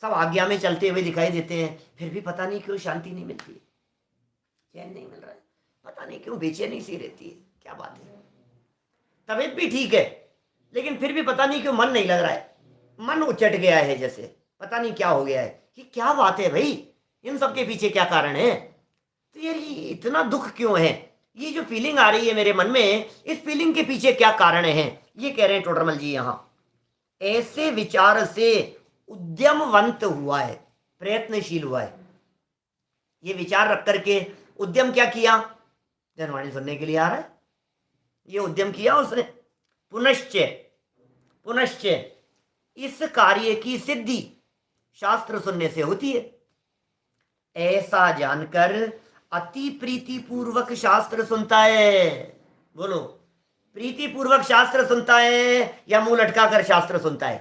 सब आज्ञा में चलते हुए दिखाई देते हैं, फिर भी पता नहीं क्यों शांति नहीं मिलती है, चैन नहीं मिल रहा है, पता नहीं क्यों बेचैनी सी रहती है। क्या बात है? तबीयत भी ठीक है लेकिन फिर भी पता नहीं क्यों मन नहीं लग रहा है, मन उचट गया है जैसे, पता नहीं क्या हो गया है। कि क्या बात है भाई, इन सब के पीछे क्या कारण है? तो यार ये इतना दुख क्यों है, ये जो फीलिंग आ रही है मेरे मन में, इस फीलिंग के पीछे क्या कारण है? ये कह रहे हैं टोडरमल जी यहां। ऐसे विचार से उद्यमवंत हुआ है, प्रयत्नशील हुआ है। ये विचार रख करके उद्यम क्या किया? जनवाणी सुनने के लिए आ रहा है, ये उद्यम किया उसने। पुनश्च पुनश्च इस कार्य की सिद्धि शास्त्र सुनने से होती है। ऐसा जानकर अति प्रीति पूर्वक शास्त्र सुनता है। बोलो, प्रीति पूर्वक शास्त्र सुनता है या मुंह लटका कर शास्त्र सुनता है?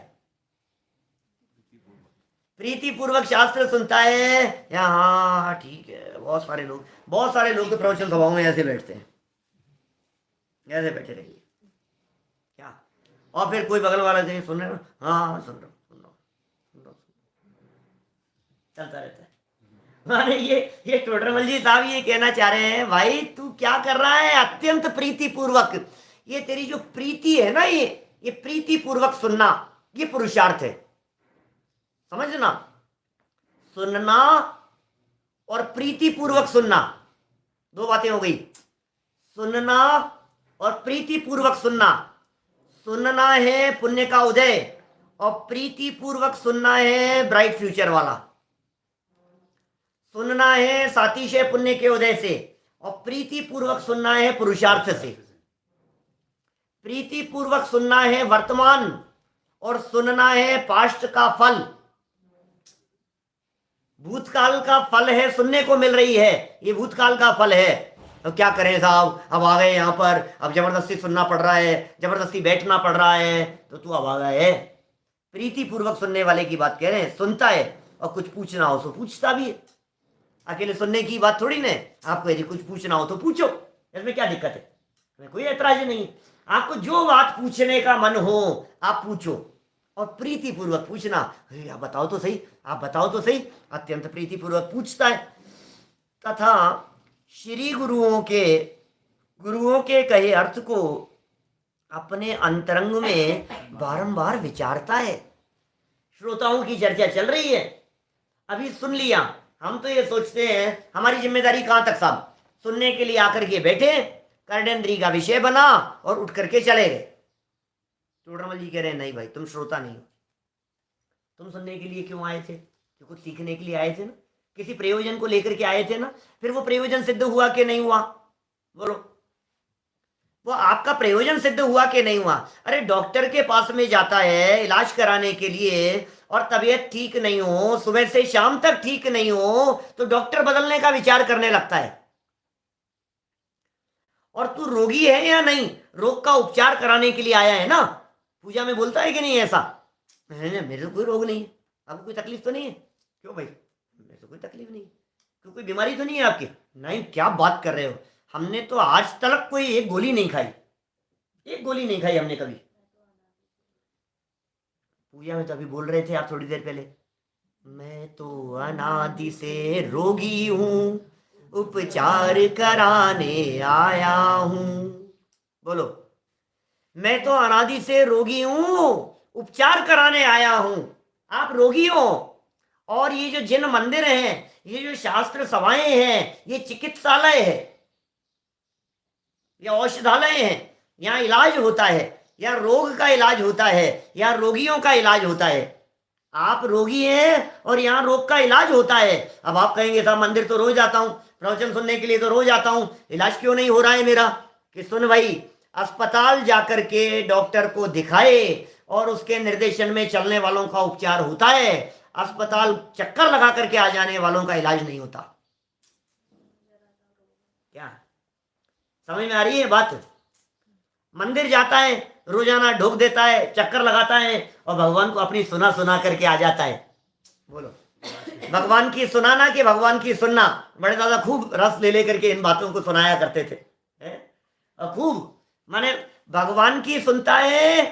प्रीति पूर्वक शास्त्र सुनता है या हाँ ठीक है। बहुत सारे लोग तो प्रवचन सभाओं में ऐसे बैठते हैं, ऐसे बैठे रहिए क्या, और फिर कोई बगल वाला कहे सुन रहे हो? हाँ सुन रहा हूँ, चलता रहता है। माने ये टोडरमल जी साहब ये कहना चाह रहे हैं, भाई तू क्या कर रहा है? अत्यंत प्रीति पूर्वक, ये तेरी जो प्रीति है ना, ये प्रीति पूर्वक सुनना, ये पुरुषार्थ है। समझना, सुनना और प्रीति पूर्वक सुनना, दो बातें हो गई। सुनना और प्रीति पूर्वक सुनना, सुनना है पुण्य का उदय और प्रीति पूर्वक सुनना है ब्राइट फ्यूचर वाला। सुनना है सातिशय पुण्य के उदय से और प्रीति पूर्वक सुनना है पुरुषार्थ से। प्रीति पूर्वक सुनना है वर्तमान और सुनना है पास्ट का फल। भूतकाल का फल है, सुनने को मिल रही है, ये भूतकाल का फल है। तो क्या करें साहब, अब आ गए यहाँ पर, अब जबरदस्ती सुनना पड़ रहा है, जबरदस्ती बैठना पड़ रहा है, तो तू अब आ गया है। प्रीति पूर्वक सुनने वाले की बात कह रहे हैं, सुनता है और कुछ पूछना हो तो पूछता भी है। अकेले सुनने की बात थोड़ी ना, आपको यदि कुछ पूछना हो तो पूछो, इसमें क्या दिक्कत है, इसमें कोई ऐतराज नहीं। आपको जो बात पूछने का मन हो आप पूछो, और प्रीति पूर्वक पूछना, आप बताओ तो सही, आप बताओ तो सही, अत्यंत प्रीति पूर्वक पूछता है। तथा श्री गुरुओं के कहे अर्थ को अपने अंतरंग में बारंबार विचारता है। श्रोताओं की चर्चा चल रही है, अभी सुन लिया, हम तो ये सोचते हैं हमारी जिम्मेदारी कहां तक साहब, सुनने के लिए आकर के बैठे, कर्णेंद्री का विषय बना और उठ करके चले गए। टोडरमल जी कह रहे हैं नहीं भाई, तुम श्रोता नहीं हो, तुम सुनने के लिए क्यों आए थे, कि कुछ सीखने के लिए आए थे ना, किसी प्रयोजन को लेकर के आए थे ना, फिर वो प्रयोजन सिद्ध हुआ कि नहीं हुआ, बोलो, वो आपका प्रयोजन सिद्ध हुआ कि नहीं हुआ। अरे डॉक्टर के पास में जाता है इलाज कराने के लिए, और तबीयत ठीक नहीं हो, सुबह से शाम तक ठीक नहीं हो, तो डॉक्टर बदलने का विचार करने लगता है। और तू रोगी है या नहीं, रोग का उपचार कराने के लिए आया है ना, पूजा में बोलता है कि नहीं ऐसा, मेरे तो कोई रोग नहीं है, आपको कोई तकलीफ तो नहीं है, क्यों भाई, मेरे तो कोई तकलीफ नहीं है, क्यों कोई बीमारी तो नहीं है आपकी, नहीं, क्या बात कर रहे हो, हमने तो आज तक कोई एक गोली नहीं खाई, एक गोली नहीं खाई हमने कभी। पूजा में तो अभी बोल रहे थे आप थोड़ी देर पहले, मैं तो अनादि से रोगी हूं, उपचार कराने आया हूं, बोलो, मैं तो अनादि से रोगी हूं, उपचार कराने आया हूं। आप रोगी हो, और ये जो जिन मंदिर हैं, ये जो शास्त्र सभाएं हैं, ये चिकित्सालय है, या औषधालय है, यहाँ इलाज होता है, या रोग का इलाज होता है, या रोगियों का इलाज होता है। आप रोगी हैं और यहाँ रोग का इलाज होता है। अब आप कहेंगे साहब मंदिर तो रोज आता हूँ, प्रवचन सुनने के लिए तो रोज आता हूँ, इलाज क्यों नहीं हो रहा है मेरा, कि सुन भाई, अस्पताल जाकर के डॉक्टर को दिखाए और उसके निर्देशन में चलने वालों का उपचार होता है, अस्पताल चक्कर लगा करके आ जाने वालों का इलाज नहीं होता। क्या समझ में आ रही है बात? मंदिर जाता है, रोजाना ढोक देता है, चक्कर लगाता है, और भगवान को अपनी सुना सुना करके आ जाता है। बोलो, भगवान की सुनाना कि भगवान की सुनना, बड़े दादा खूब रस ले लेकर के इन बातों को सुनाया करते थे, और खूब, माने भगवान की सुनता है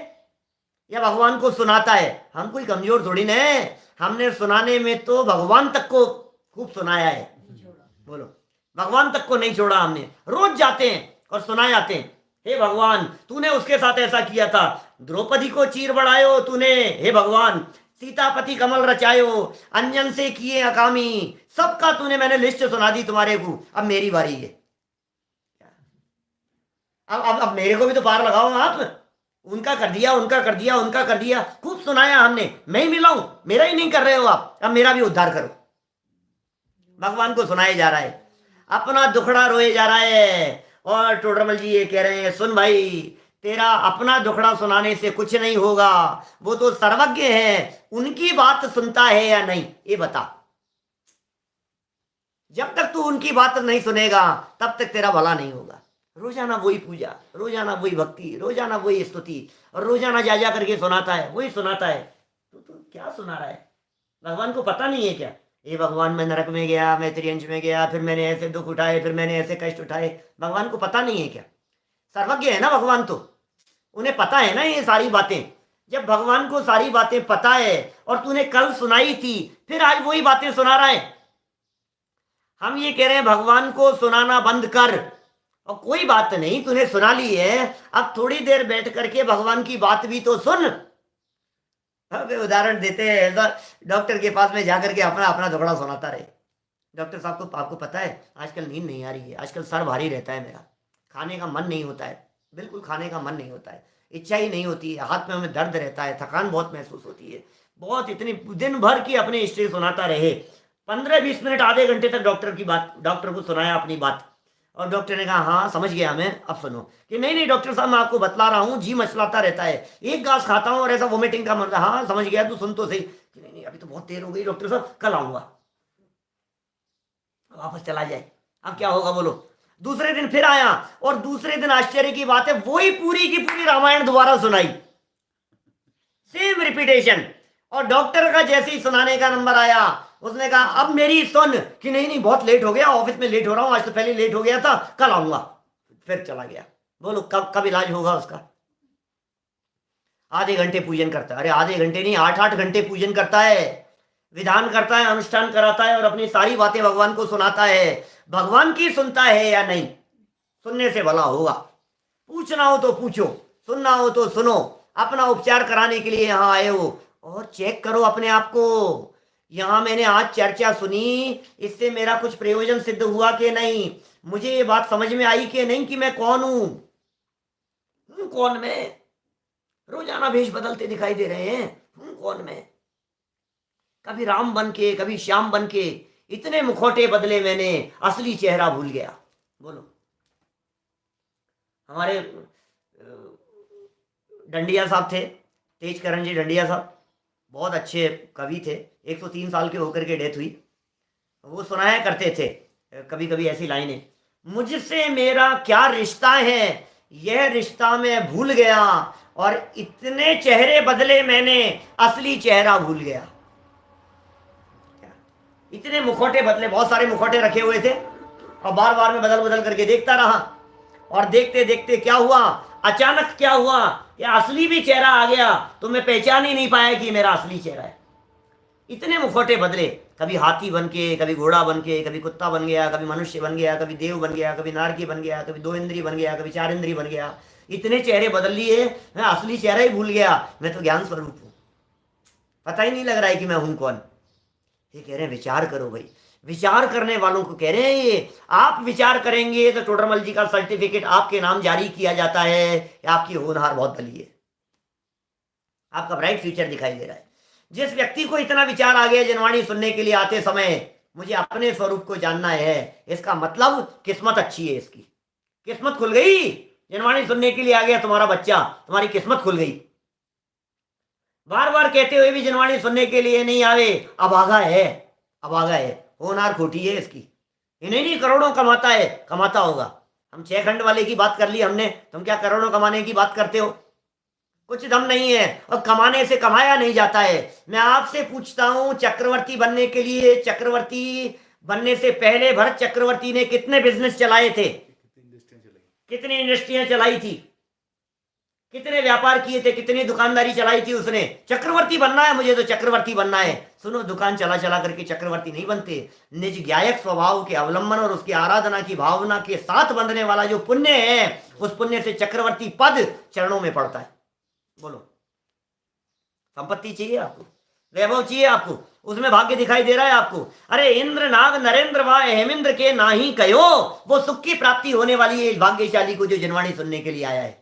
या भगवान को सुनाता है। हम कोई कमजोर थोड़ी न है, हमने सुनाने में तो भगवान तक को खूब सुनाया है। बोलो, भगवान तक को नहीं छोड़ा हमने, रोज जाते हैं और सुना जाते हैं, हे भगवान तूने उसके साथ ऐसा किया था, द्रौपदी को चीर बढ़ायो तूने, हे भगवान सीतापति कमल रचायो, अंजन से किए अकामी, सबका तूने, मैंने लिस्ट सुना दी तुम्हारे को, अब मेरी बारी है। अब मेरे को भी तो पार लगाओ आप, उनका कर दिया, उनका कर दिया, उनका कर दिया, खूब सुनाया हमने, मैं ही मिला हूं, मेरा ही नहीं कर रहे हो आप, अब मेरा भी उद्धार करो। भगवान को सुनाया जा रहा है, अपना दुखड़ा रोए जा रहा है। और टोडरमल जी ये कह रहे हैं, सुन भाई, तेरा अपना दुखड़ा सुनाने से कुछ नहीं होगा, वो तो सर्वज्ञ है, उनकी बात सुनता है या नहीं ये बता। जब तक तू उनकी बात नहीं सुनेगा तब तक तेरा भला नहीं होगा। रोजाना वही पूजा, रोजाना वही भक्ति, रोजाना वही स्तुति, और रोजाना जा जा करके सुनाता है, वही सुनाता है, तो क्या सुना रहा है? भगवान को पता नहीं है क्या? ये भगवान, मैं नरक में गया, मैं त्रियंश में गया, फिर मैंने ऐसे दुख उठाए, फिर मैंने ऐसे कष्ट उठाए, भगवान को पता नहीं है क्या? सर्वज्ञ है ना भगवान, तो उन्हें पता है ना ये सारी बातें। जब भगवान को सारी बातें पता है और तूने कल सुनाई थी, फिर आज वही बातें सुना रहा है। हम ये कह रहे हैं भगवान को सुनाना बंद कर, और कोई बात नहीं, तूने सुना ली है, अब थोड़ी देर बैठ करके भगवान की बात भी तो सुन। अब उदाहरण देते हैं, डॉक्टर के पास में जाकर के अपना अपना दुखड़ा सुनाता रहे। डॉक्टर साहब को, आपको पता है आजकल नींद नहीं आ रही है, आजकल सर भारी रहता है, मेरा खाने का मन नहीं होता है, बिल्कुल खाने का मन नहीं होता है, इच्छा ही नहीं होती है, हाथ में हमें दर्द रहता है, थकान बहुत महसूस होती है, बहुत, इतनी दिन भर की अपनी हिस्ट्री सुनाता रहे। 15-20 मिनट, आधे घंटे तक डॉक्टर को सुनाया अपनी बात, और डॉक्टर ने कहा हाँ समझ गया मैं, अब सुनो। कि नहीं डॉक्टर साहब, मैं आपको बतला रहा हूँ, जी मचलाता रहता है, एक घास खाता हूँ और ऐसा वोमिटिंग का मन, हाँ समझ गया, तू सुन तो सही। कि नहीं अभी तो बहुत देर हो गई डॉक्टर साहब, कल आऊंगा। वापस चला जाए, अब क्या होगा बोलो। दूसरे दिन फिर आया और दूसरे दिन आश्चर्य की बात है वही पूरी की पूरी रामायण दोबारा सुनाई, सेम रिपीटेशन। और डॉक्टर का जैसे ही सुनाने का नंबर आया उसने कहा अब मेरी सुन कि नहीं नहीं बहुत लेट हो गया, ऑफिस में लेट हो रहा हूं, आज तो पहले लेट हो गया था, कल आऊंगा। फिर चला गया। बोलो कब कब इलाज होगा उसका? आधे घंटे पूजन करता है, अरे आधे घंटे नहीं 8-8 घंटे पूजन करता है, विधान करता है, अनुष्ठान कराता है और अपनी सारी बातें भगवान को सुनाता है। भगवान की सुनता है या नहीं? सुनने से भला होगा। पूछना हो तो पूछो, सुनना हो तो सुनो। अपना उपचार कराने के लिए यहाँ आए हो और चेक करो अपने आप को। यहाँ मैंने आज चर्चा सुनी, इससे मेरा कुछ प्रयोजन सिद्ध हुआ कि नहीं? मुझे ये बात समझ में आई कि नहीं कि मैं कौन हूं? कौन मैं? रोजाना भेष बदलते दिखाई दे रहे हैं, कौन मैं? कभी राम बन के, कभी श्याम बन के, इतने मुखौटे बदले मैंने, असली चेहरा भूल गया। बोलो। हमारे डंडिया साहब थे, तेजकरण जी डंडिया साहब, बहुत अच्छे कवि थे, 103 साल के होकर के डेथ हुई। वो सुनाया करते थे कभी कभी ऐसी लाइनें, मुझसे मेरा क्या रिश्ता है, यह रिश्ता मैं भूल गया, और इतने चेहरे बदले मैंने, असली चेहरा भूल गया। इतने मुखौटे बदले, बहुत सारे मुखौटे रखे हुए थे और बार बार मैं बदल बदल करके देखता रहा। और देखते देखते क्या हुआ, अचानक क्या हुआ, ये असली भी चेहरा आ गया, तो मैं पहचान ही नहीं पाया कि मेरा असली चेहरा है। इतने मुखौटे बदले, कभी हाथी बन के, कभी घोड़ा बन के, कभी कुत्ता बन गया, कभी मनुष्य बन गया, कभी देव बन गया, कभी नारकी बन गया, कभी 2 इंद्री बन गया, कभी 4 इंद्री बन गया। इतने चेहरे बदल लिए, मैं असली चेहरा ही भूल गया। मैं तो ज्ञान स्वरूप हूँ, पता ही नहीं लग रहा है कि मैं हूं कौन। ये कह रहे हैं विचार करो भाई, विचार करने वालों को कह रहे हैं ये, आप विचार करेंगे तो टोडरमल जी का सर्टिफिकेट आपके नाम जारी किया जाता है, आपकी होनहार बहुत भली है, आपका ब्राइट फ्यूचर दिखाई दे रहा है। जिस व्यक्ति को इतना विचार आ गया जनवाणी सुनने के लिए आते समय, मुझे अपने स्वरूप को जानना है, इसका मतलब किस्मत अच्छी है, इसकी किस्मत खुल गई। जनवाणी सुनने के लिए आ गया तुम्हारा बच्चा, तुम्हारी किस्मत खुल गई। बार बार कहते हुए भी जनवाणी सुनने के लिए नहीं आवे, अभागा है, अभागा है, होनहार खोटी है इसकी। इन्हें नहीं करोड़ों कमाता है, कमाता होगा। हम 6 खंड वाले की बात कर ली हमने, तुम क्या करोड़ों कमाने की बात करते हो? कुछ दम नहीं है, और कमाने से कमाया नहीं जाता है। मैं आपसे पूछता हूं, चक्रवर्ती बनने के लिए, चक्रवर्ती बनने से पहले भरत चक्रवर्ती ने कितने बिजनेस चलाए थे? कितनी इंडस्ट्रियां चलाई थी? कितने व्यापार किए थे? कितनी दुकानदारी चलाई थी उसने? चक्रवर्ती बनना है मुझे तो चक्रवर्ती बनना है। सुनो, दुकान चला चला करके चक्रवर्ती नहीं बनते। निज ज्ञायक स्वभाव के अवलंबन और उसकी आराधना की भावना के साथ बंधने वाला जो पुण्य है, उस पुण्य से चक्रवर्ती पद चरणों में पड़ता है। बोलो, संपत्ति चाहिए आपको, वैभव चाहिए आपको, उसमें भाग्य दिखाई दे रहा है आपको? अरे इंद्र नाग नरेंद्र व हेमेंद्र के ना ही कहो, वो सुख की प्राप्ति होने वाली है भाग्यशाली को जो जनवाणी सुनने के लिए आया है।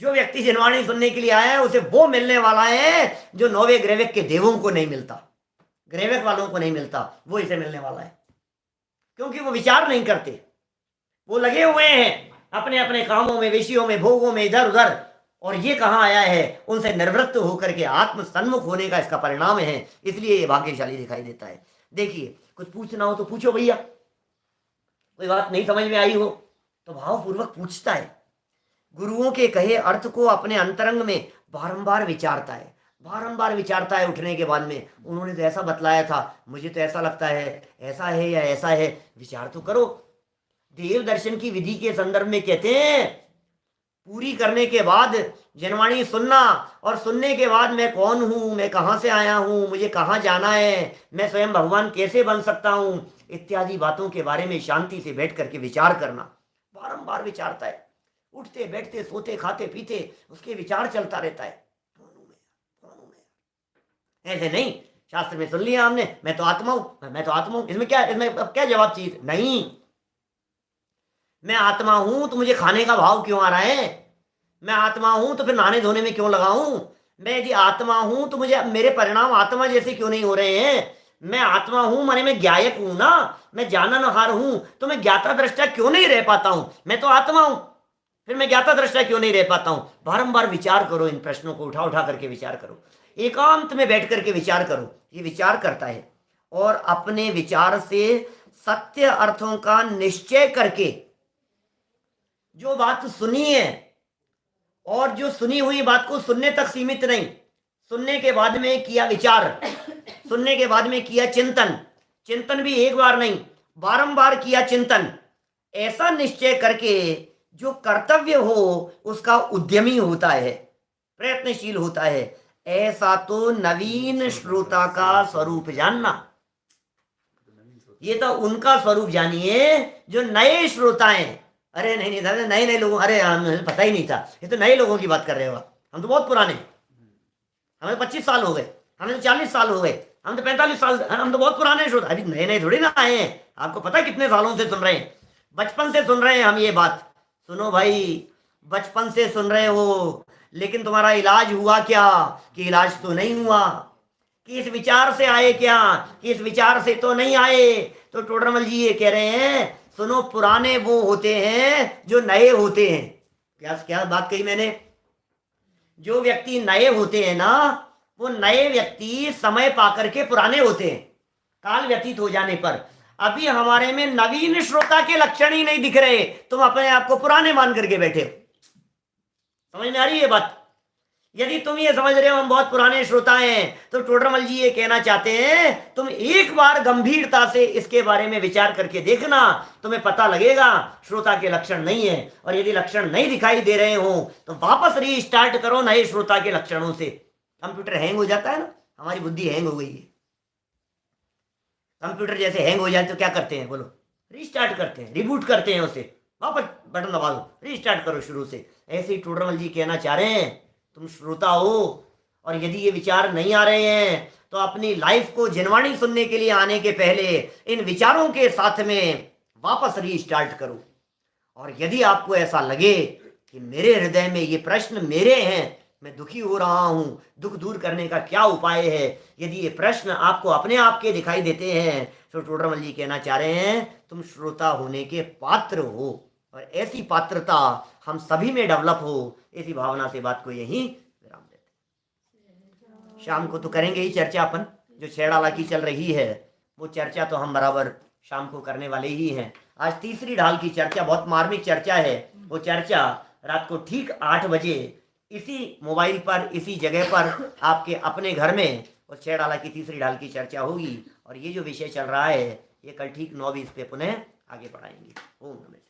जो व्यक्ति जनवाणी सुनने के लिए आया है उसे वो मिलने वाला है जो 9वें ग्रैविक के देवों को नहीं मिलता, ग्रैविक वालों को नहीं मिलता, वो इसे मिलने वाला है। क्योंकि वो विचार नहीं करते, वो लगे हुए हैं अपने अपने कामों में, विषयों में, भोगों में, इधर उधर। और ये कहाँ आया है? उनसे निवृत्त होकर के आत्म सन्मुख होने का इसका परिणाम है, इसलिए ये भाग्यशाली दिखाई देता है। देखिए, कुछ पूछना हो तो पूछो भैया, कोई बात नहीं समझ में आई हो तो भावपूर्वक पूछता है। गुरुओं के कहे अर्थ को अपने अंतरंग में बारंबार विचारता है, बारंबार विचारता है। उठने के बाद में उन्होंने तो ऐसा बतलाया था, मुझे तो ऐसा लगता है, ऐसा है या ऐसा है, विचार तो करो। देव दर्शन की विधि के संदर्भ में कहते हैं, पूरी करने के बाद जनवाणी सुनना, और सुनने के बाद मैं कौन हूँ, मैं कहाँ से आया हूँ, मुझे कहाँ जाना है, मैं स्वयं भगवान कैसे बन सकता हूँ, इत्यादि बातों के बारे में शांति से बैठ करके विचार करना। बारंबार विचारता है, उठते बैठते सोते खाते पीते उसके विचार चलता रहता है, कौन हूँ मैं, कौन हूँ मैं। ऐसे नहीं शास्त्र में सुन लिया हमने, मैं तो आत्मा हूँ, मैं तो आत्मा हूँ, इसमें क्या, इसमें अब क्या जवाब चाहिए? नहीं, मैं आत्मा हूं तो मुझे खाने का भाव क्यों आ रहा है? मैं आत्मा हूं तो फिर नहाने धोने में क्यों लगाऊं? मैं यदि आत्मा हूं तो मुझे मेरे परिणाम आत्मा जैसे क्यों नहीं हो रहे हैं? मैं आत्मा हूं माने मैं ज्ञायक हूं ना, मैं जाननहार हूं, तो मैं ज्ञाता दृष्टा क्यों नहीं रह पाता हूं? मैं तो आत्मा हूं, फिर मैं ज्ञाता दृष्टा क्यों नहीं रह पाता हूं? बारंबार विचार करो, इन प्रश्नों को उठा उठा करके विचार करो, एकांत में बैठ करके विचार करो। ये विचार करता है और अपने विचार से सत्य अर्थों का निश्चय करके जो बात सुनी है, और जो सुनी हुई बात को सुनने तक सीमित नहीं, सुनने के बाद में किया विचार, सुनने के बाद में किया चिंतन, चिंतन भी एक बार नहीं बारंबार किया चिंतन, ऐसा निश्चय करके जो कर्तव्य हो उसका उद्यमी होता है, प्रयत्नशील होता है, ऐसा तो नवीन श्रोता का स्वरूप जानना। ये तो उनका स्वरूप जानिए जो नए श्रोता हैं। अरे नहीं दादा, नए नए लोगों, अरे हमें पता ही नहीं था, ये तो नए लोगों की बात कर रहे हो, हम तो बहुत पुराने, हमें 25 साल हो गए, हमें तो 40 साल हो गए, हम तो 45 साल, हम तो बहुत पुराने श्रोता, अभी नए नए थोड़ी ना आए हैं। आपको पता है कितने सालों से सुन रहे हैं, बचपन से सुन रहे हैं हम ये बात। सुनो भाई, बचपन से सुन रहे हो, लेकिन तुम्हारा इलाज हुआ क्या? कि इलाज तो नहीं हुआ। कि इस विचार से आए क्या? कि इस विचार से तो नहीं आए। तो टोडरमल जी ये कह रहे हैं, सुनो, पुराने वो होते हैं जो नए होते हैं। क्या क्या बात कही मैंने? जो व्यक्ति नए होते हैं ना, वो नए व्यक्ति समय पाकर के पुराने होते हैं, काल व्यतीत हो जाने पर। अभी हमारे में नवीन श्रोता के लक्षण ही नहीं दिख रहे, तुम अपने आप को पुराने मान करके बैठे हो। समझ में आ रही है बात? यदि तुम ये समझ रहे हो हम बहुत पुराने श्रोता हैं, तो टोडरमल जी ये कहना चाहते हैं, तुम एक बार गंभीरता से इसके बारे में विचार करके देखना, तुम्हें पता लगेगा श्रोता के लक्षण नहीं है। और यदि लक्षण नहीं दिखाई दे रहे हो तो वापस रीस्टार्ट करो नए श्रोता के लक्षणों से। कंप्यूटर हैंग हो जाता है ना, हमारी बुद्धि हैंग हो गई है। कंप्यूटर जैसे हैंग हो जाए तो क्या करते हैं बोलो? रीस्टार्ट करते हैं, रिबूट करते हैं उसे, वापस बटन दबा दो, रीस्टार्ट करो शुरू से। ऐसे ही टोडरमल जी कहना चाह रहे हैं, तुम श्रोता हो और यदि ये विचार नहीं आ रहे हैं तो अपनी लाइफ को जिनवाणी सुनने के लिए आने के पहले इन विचारों के साथ में वापस रीस्टार्ट करो। और यदि आपको ऐसा लगे कि मेरे हृदय में ये प्रश्न मेरे हैं, मैं दुखी हो रहा हूं, दुख दूर करने का क्या उपाय है, यदि ये प्रश्न आपको अपने आप के दिखाई देते हैं, तो टोडरमल जी कहना चाह रहे हैं, तुम श्रोता होने के पात्र हो। और ऐसी पात्रता हम सभी में डेवलप हो, ऐसी भावना से बात को यहीं विराम देते हैं। शाम को तो करेंगे ही चर्चा अपन, जो छेड़ाला की चल रही है वो चर्चा तो हम बराबर शाम को करने वाले ही हैं। आज तीसरी ढाल की चर्चा बहुत मार्मिक चर्चा है। वो चर्चा रात को ठीक 8 बजे इसी मोबाइल पर, इसी जगह पर, आपके अपने घर में उस छेड़ाला की तीसरी ढाल की चर्चा होगी। और ये जो विषय चल रहा है ये कल ठीक 9:20 पे पुनः आगे बढ़ाएंगे। ओम नमः।